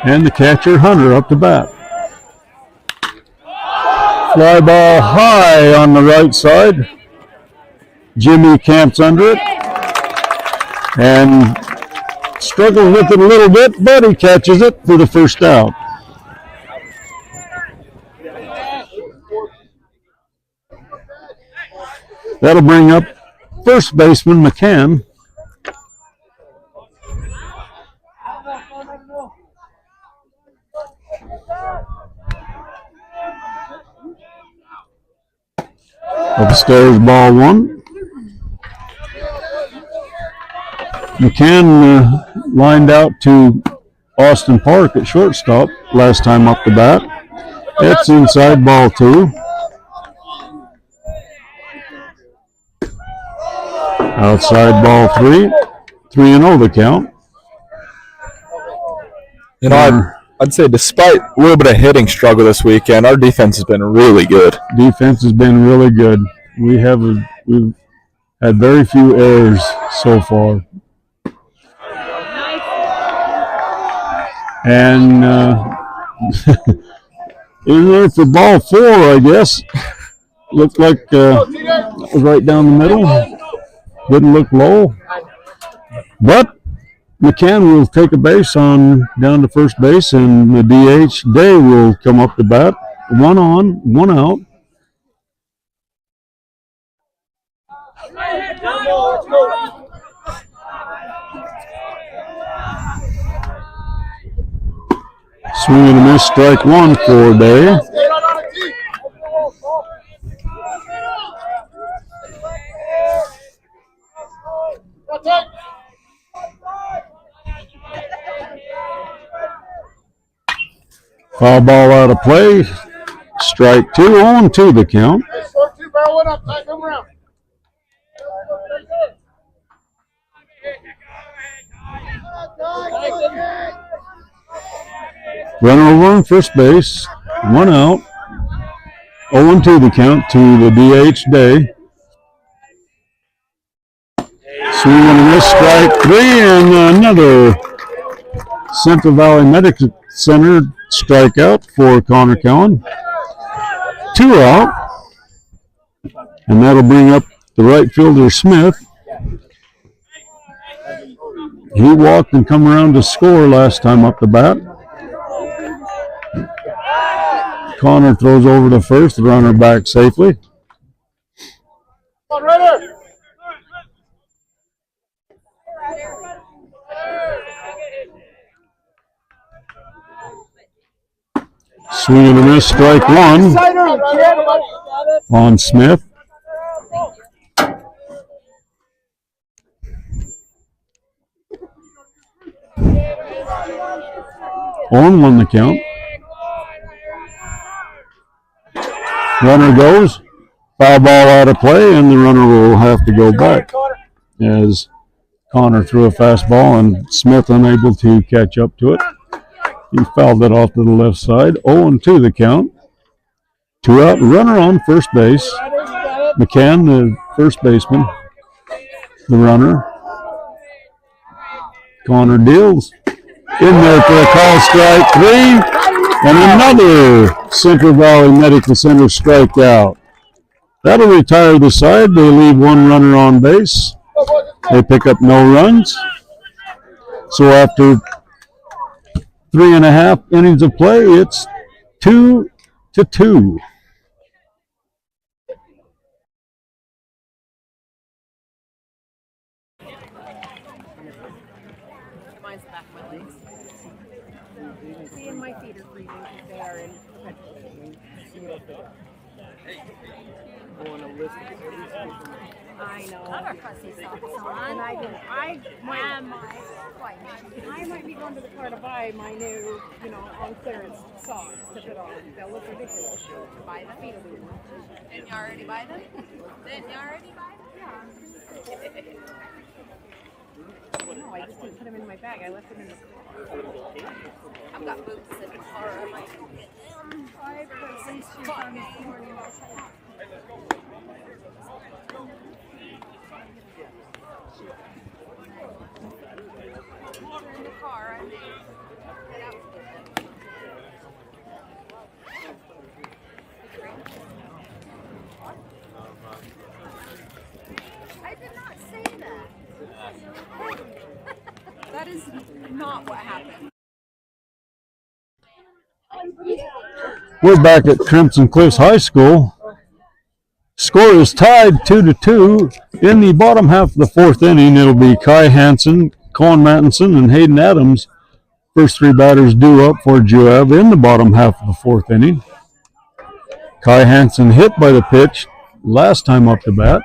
And the catcher, Hunter, up to bat. Fly ball high on the right side. Jimmy camps under it and struggling with it a little bit, but he catches it for the first out. That'll bring up first baseman McCann. Upstairs, ball 1. McCann lined out to Austin Park at shortstop last time up the bat. It's inside, ball 2. Outside, ball 3. 3-0 the count. You know, I'd say despite a little bit of hitting struggle this weekend, our defense has been really good. Defense has been really good. We've had very few errors so far. And in there for ball 4, I guess. Looked like right down the middle. Didn't look low. But McCann will take a base on down to first base, and the DH, Day, will come up to bat. 1 on, 1 out. Swing and a miss, strike 1 for Day. Foul ball out of play. Strike 2, 0-2 the count. Runner over on first base, 1 out. 0-2 the count to the DH, Day. Swing and a miss, strike 3, and another Central Valley Medical Center strikeout for Connor Cowan. 2 out. And that'll bring up the right fielder, Smith. He walked and come around to score last time up the bat. Connor throws over to first, the runner back safely. Swing and a miss, strike 1 on Smith. On 1 the count. Runner goes. Foul ball out of play, and the runner will have to go back as Connor threw a fastball and Smith unable to catch up to it. He fouled it off to the left side. 0-2 the count. 2 out, runner on first base. McCann, the first baseman, the runner. Connor deals. In there for a call, strike 3. And another Central Valley Medical Center strikeout. That'll retire the side. They leave 1 runner on base. They pick up no runs. So after 3.5 innings of play. It's 2-2. Mine's back of my legs. See, and my feet are freezing because they are in I know. Other fussy socks on. And I might be going to the car to buy my new, on clearance socks to put on. They'll look ridiculous. Buy them. Feet will be warm. Didn't you already buy them? Didn't you already buy them? No, I just didn't put them in my bag. I left them in the car. I've got boots in the car. I might go get them. I put some shoes on this morning. In the car. I may get out to get them. I did not say that. That is not what happened. We're back at Crimson Cliffs High School. Score is tied 2-2. In the bottom half of the fourth inning, it'll be Kai Hansen, Colin Mattinson, and Hayden Adams. First three batters due up for Juab in the bottom half of the fourth inning. Kai Hansen hit by the pitch last time up to bat.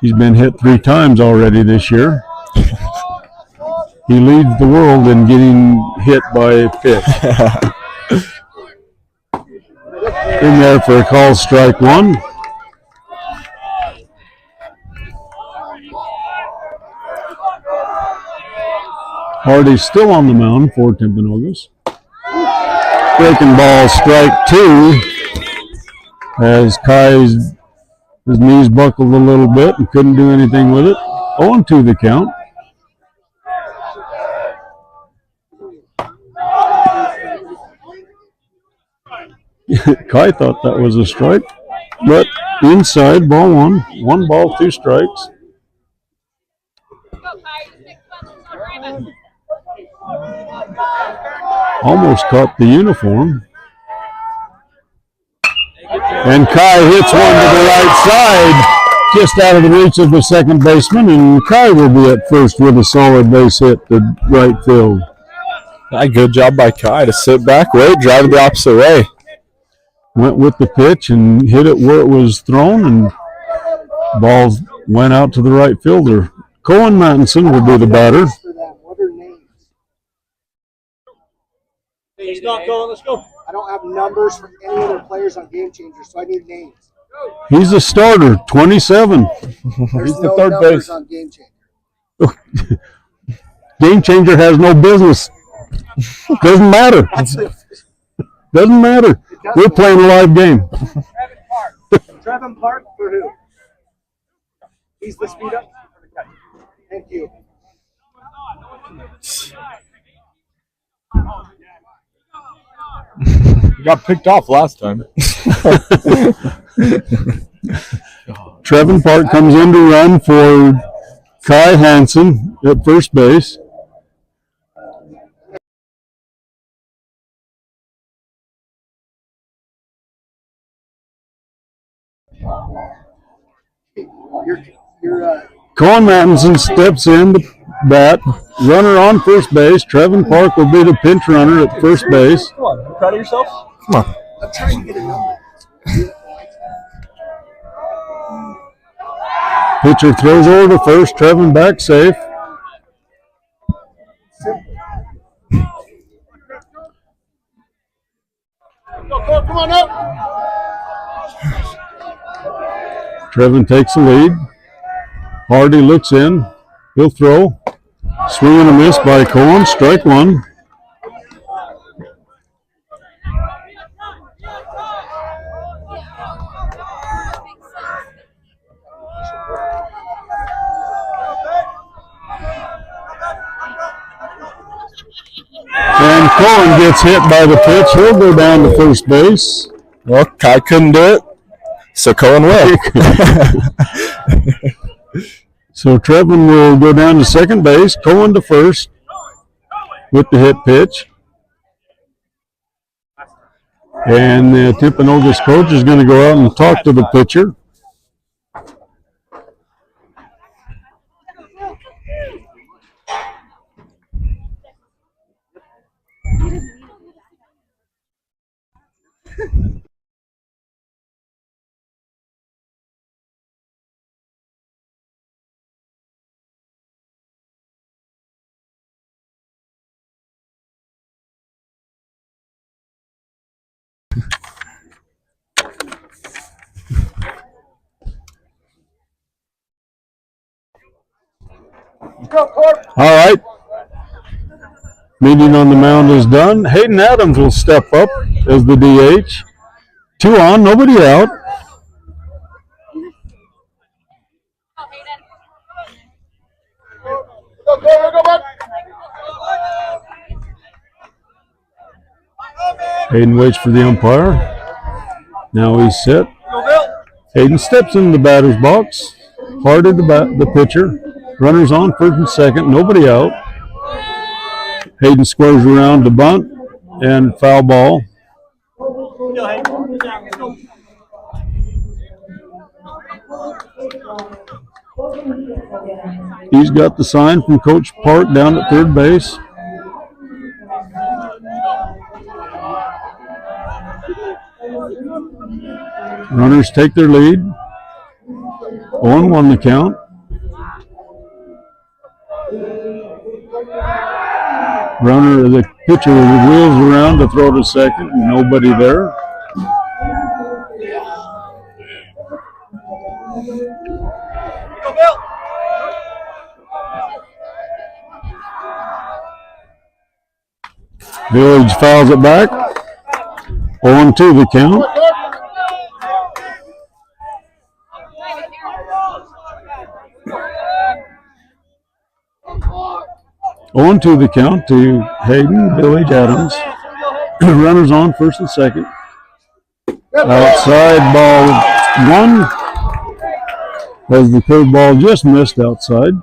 He's been hit 3 times already this year. He leads the world in getting hit by a pitch. In there for a call, strike one. Hardy's still on the mound for Timpanogos. Breaking ball, strike 2. As Kai's his knees buckled a little bit and couldn't do anything with it. 0-2 the count. Kai thought that was a strike, but inside, ball 1. 1 ball, 2 strikes. Almost caught the uniform. And Kai hits one to the right side, just out of the reach of the second baseman, and Kai will be at first with a solid base hit to right field. Good job by Kai to sit back, wait, drive it the opposite way. Went with the pitch and hit it where it was thrown, and ball went out to the right fielder. Colin Mattinson will be the batter. What are names? Let's not go. Let's go. I don't have numbers for any other players on Game Changer, so I need names. He's a starter, 27. There's He's the no third numbers base. on Game Changer. Game Changer has no business. Doesn't matter. Doesn't matter. We're playing a live game. Trevin Park for who? He's the speed up. Thank you. You got picked off last time. Trevin Park comes in to run for Kai Hansen at first base. Colin Mattinson steps in to bat. Runner on first base. Trevin Park will be the pinch runner at first base. Come on. You proud of yourself? Come on. I'm trying to get a number. Pitcher throws over to first. Trevin back safe. Come on up. Trevin takes the lead. Hardy looks in. He'll throw. Swing and a miss by Colin. Strike one. And Colin gets hit by the pitch. He'll go down to first base. Well, Kai couldn't do it, so Colin will. So Trevin will go down to second base. Colin to first with the hit pitch. And the Timpanogos coach is going to go out and talk to the pitcher. All right. Meeting on the mound is done. Hayden Adams will step up as the DH. 2 on, nobody out. Hayden waits for the umpire. Now he's set. Hayden steps into the batter's box. Hard at the pitcher. Runners on first and second, nobody out. Hayden squares around to bunt and foul ball. He's got the sign from Coach Park down at third base. Runners take their lead. 0-1 the count. The pitcher wheels around to throw to second. Nobody there. Village fouls it back. 0-2 the count. On to the count to Hayden, Village, Adams. Runners on first and second. Outside ball 1. As the curveball just missed outside.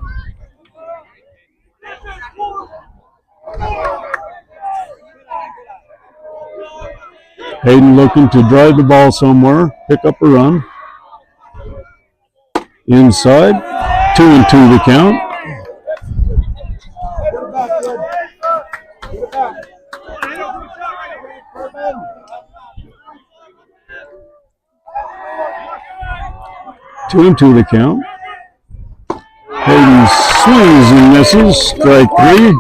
Hayden looking to drive the ball somewhere, pick up a run. Inside, 2-2 the count. Two and two the count. Hayden swings and misses. Strike 3.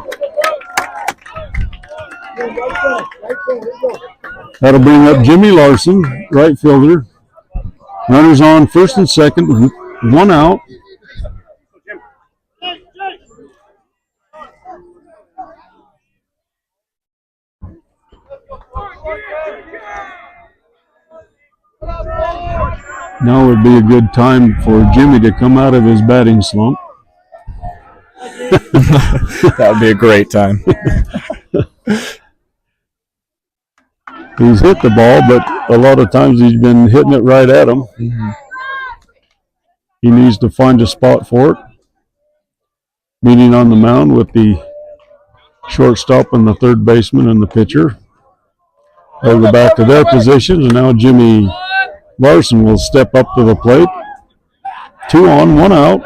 That'll bring up Jimmy Larson, right fielder. Runners on first and second, 1 out. Now would be a good time for Jimmy to come out of his batting slump. That would be a great time. He's hit the ball, but a lot of times he's been hitting it right at him. Mm-hmm. He needs to find a spot for it. Meeting on the mound with the shortstop and the third baseman and the pitcher. They'll go back to their positions, and now Jimmy Larson will step up to the plate. 2 on, 1 out.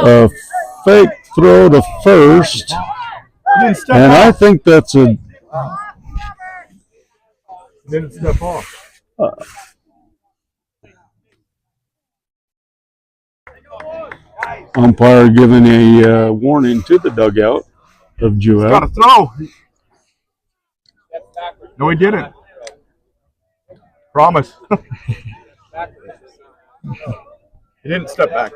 A fake throw to first, and I think that's a. Didn't step off. Umpire giving a warning to the dugout of Juab. Got to throw. No, he didn't. Promise. He didn't step back.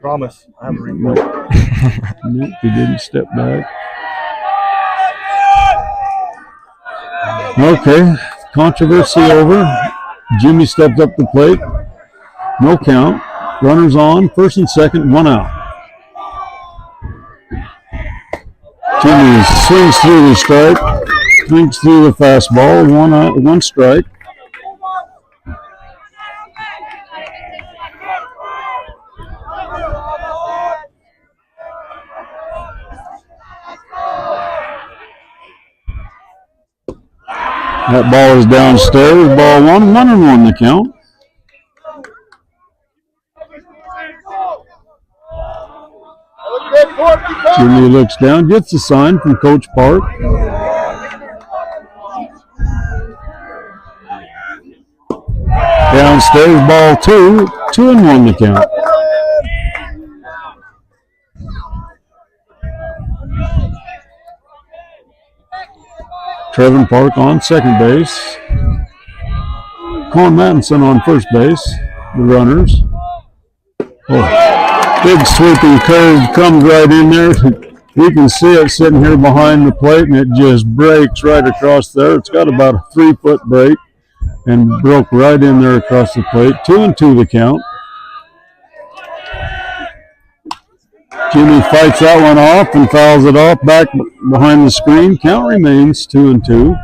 Promise. I have a replay. Nope, he didn't step back. Okay, controversy over. Jimmy stepped up the plate. No count. Runners on, first and second, 1 out. Jimmy swings through the strike, swings through the fastball, 1 out, 1 strike. That ball is downstairs. Ball 1-1 the count. Jimmy looks down, gets a sign from Coach Park. Downstairs, ball 2-1 the count. Trevin Park on second base. Colin Mattinson on first base. The runners. Oh, big sweeping curve comes right in there. We can see it sitting here behind the plate, and it just breaks right across there. It's got about a 3-foot break and broke right in there across the plate. 2-2 the count. Jimmy fights that one off and fouls it off back behind the screen. Count remains 2-2.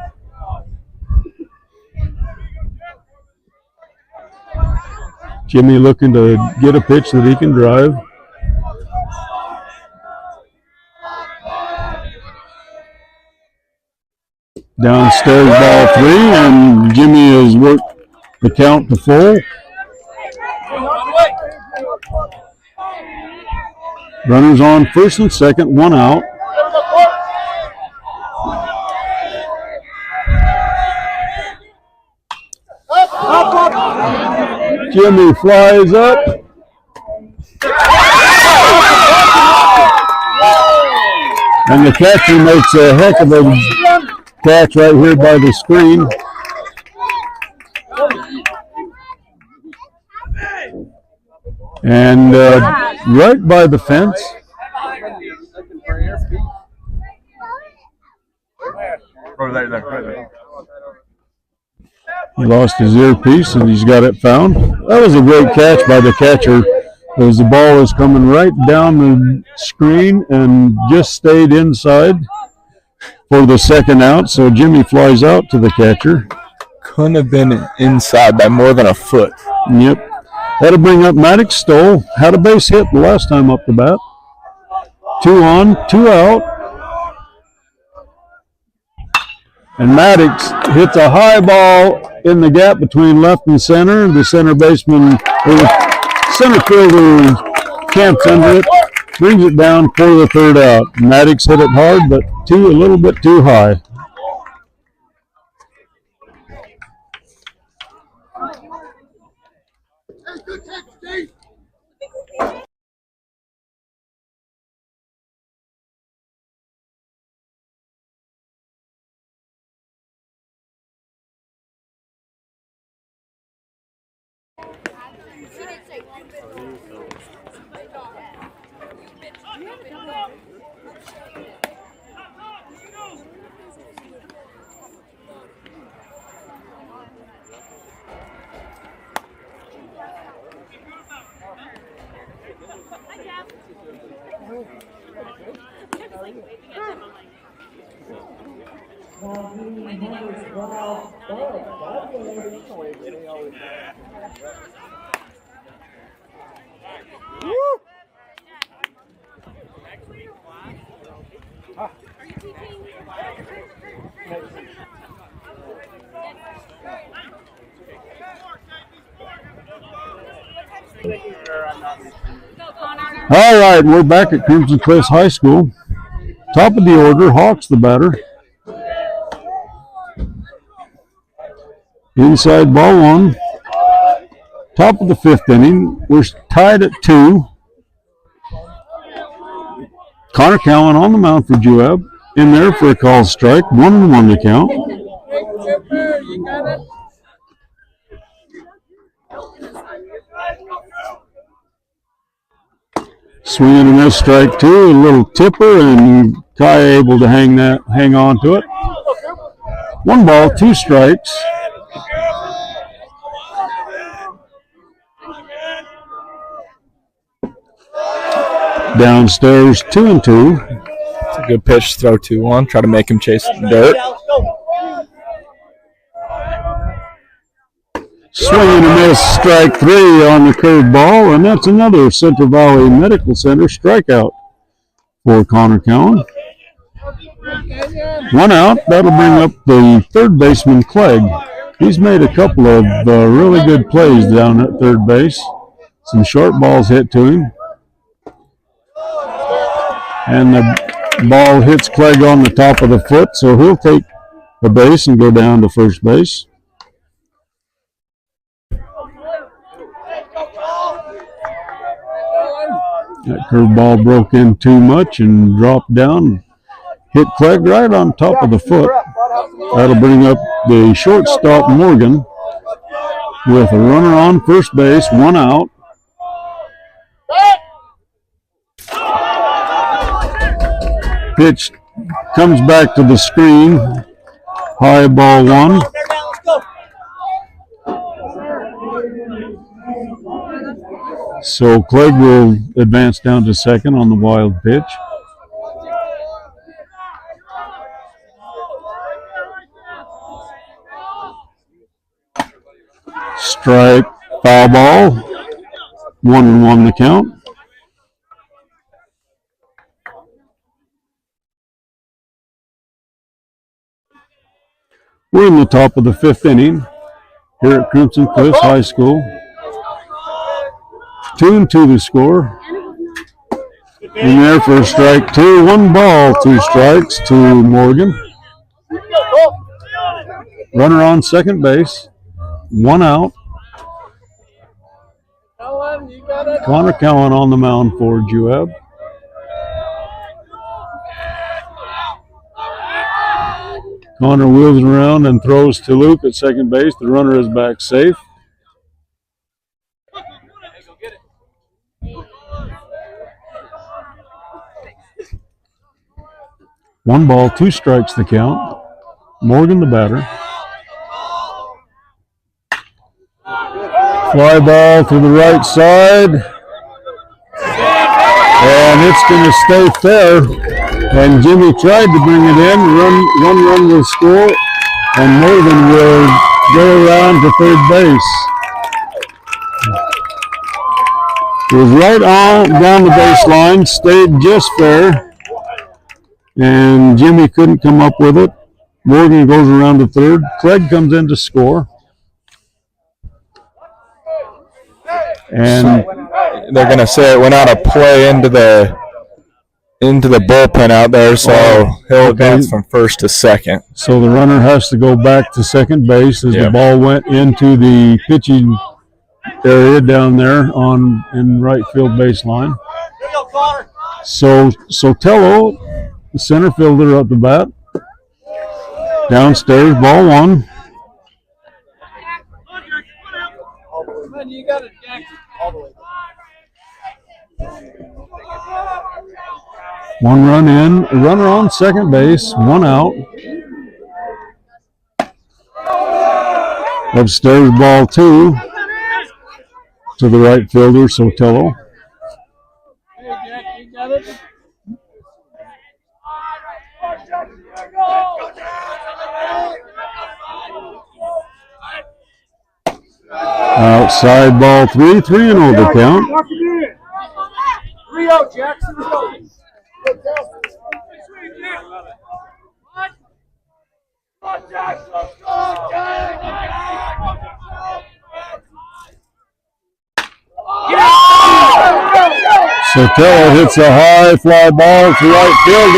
Jimmy looking to get a pitch that he can drive. Downstairs, ball 3, and Jimmy has worked the count to full. Runners on first and second, 1 out. Jimmy flies up. And the catcher makes a heck of a catch right here by the screen. And right by the fence. He lost his earpiece and he's got it found. That was a great catch by the catcher as the ball was coming right down the screen and just stayed inside for the second out. So Jimmy flies out to the catcher. Couldn't have been inside by more than a foot. Yep. That'll bring up Maddox Stoll. Had a base hit the last time up the bat. 2 on, 2 out. And Maddox hits a high ball in the gap between left and center. The center baseman, or the center fielder, camps under it, brings it down for the third out. Maddox hit it hard, but a little bit too high. All right, we're back at Crimson Cliffs High School. Top of the order, Hawks the batter. Inside ball 1. Top of the 5th inning. We're tied at 2. Connor Cowan on the mound for Juab. In there for a called strike. 1-1 the count. Swing and a miss, strike 2. A little tipper, and Kai able to hang on to it. 1 ball, 2 strikes. Downstairs, 2-2. It's a good pitch to throw 2-1. Try to make him chase the dirt. Swing and a miss, strike 3 on the curved ball, and that's another Central Valley Medical Center strikeout for Connor Cowan. One out. That'll bring up the third baseman, Clegg. He's made a couple of really good plays down at third base. Some short balls hit to him. And the ball hits Clegg on the top of the foot, so he'll take the base and go down to first base. That curveball broke in too much and dropped down. Hit Clegg right on top of the foot. That'll bring up the shortstop, Morgan, with a runner on first base, one out. Pitch comes back to the screen. High ball one. So Clegg will advance down to second on the wild pitch. Strike, foul ball. 1-1 the count. We're in the top of the fifth inning here at Crimson Cliffs High School. 2-2 the score. In there for strike two. 1 ball, 2 strikes to Morgan. Runner on second base. 1 out. Connor Cowan on the mound for Juab. Connor wheels around and throws to Luke at second base. The runner is back safe. One ball, 2 strikes the count. Morgan the batter. Fly ball to the right side. And it's going to stay fair. And Jimmy tried to bring it in. One run will score. And Morgan will go around to third base. It was right on down the baseline. Stayed just fair. And Jimmy couldn't come up with it. Morgan goes around to third. Clegg comes in to score. And they're going to say it went out of play into the bullpen out there, so he'll advance from first to second. So the runner has to go back to second base as the ball went into the pitching area down there in right field baseline. So Sotello, the center fielder, up the bat. Downstairs, ball one. One run in, a runner on second base, 1 out. Upstairs, ball 2 to the right fielder, Sotello. Outside, ball 3, 3-0 the count. 3-0, Jackson. Sotello hits a high fly ball to right field.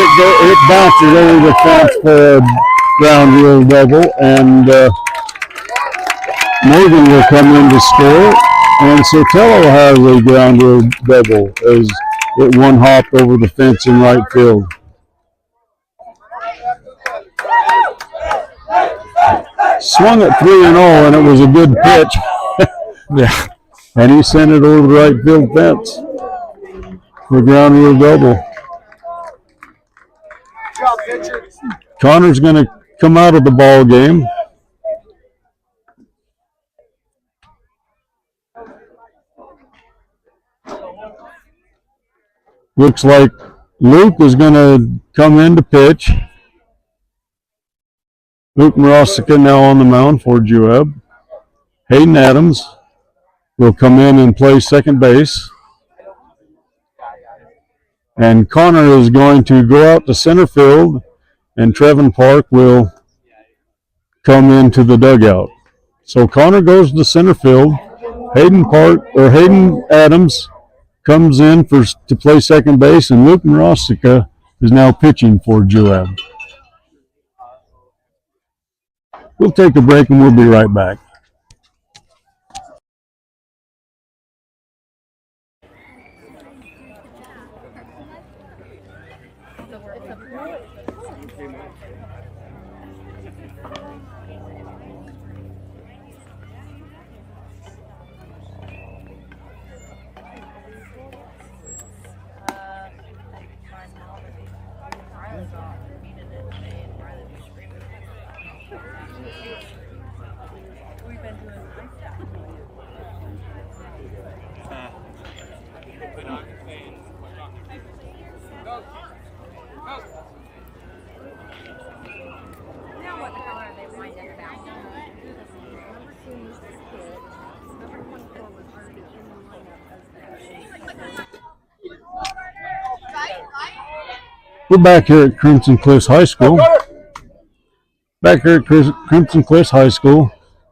It bounces over the fence for a ground rule double, and Morgan will come in to score. And Sotello has a ground rule double as it one hopped over the fence in right field. Swung at 3-0, and it was a good pitch. Yeah. And he sent it over the right field fence for ground rule double. Connor's going to come out of the ball game. Looks like Luke is going to come in to pitch. Luke Morosica now on the mound for Juab. Hayden Adams will come in and play second base. And Connor is going to go out to center field and Trevin Park will come into the dugout. So Connor goes to center field. Hayden Adams comes in to play second base, and Luke Marostica is now pitching for Juab. We'll take a break and we'll be right back. Now what the hell are they whining about? We're back here at Crimson Cliffs High School. Back here at Crimson Cliffs High School.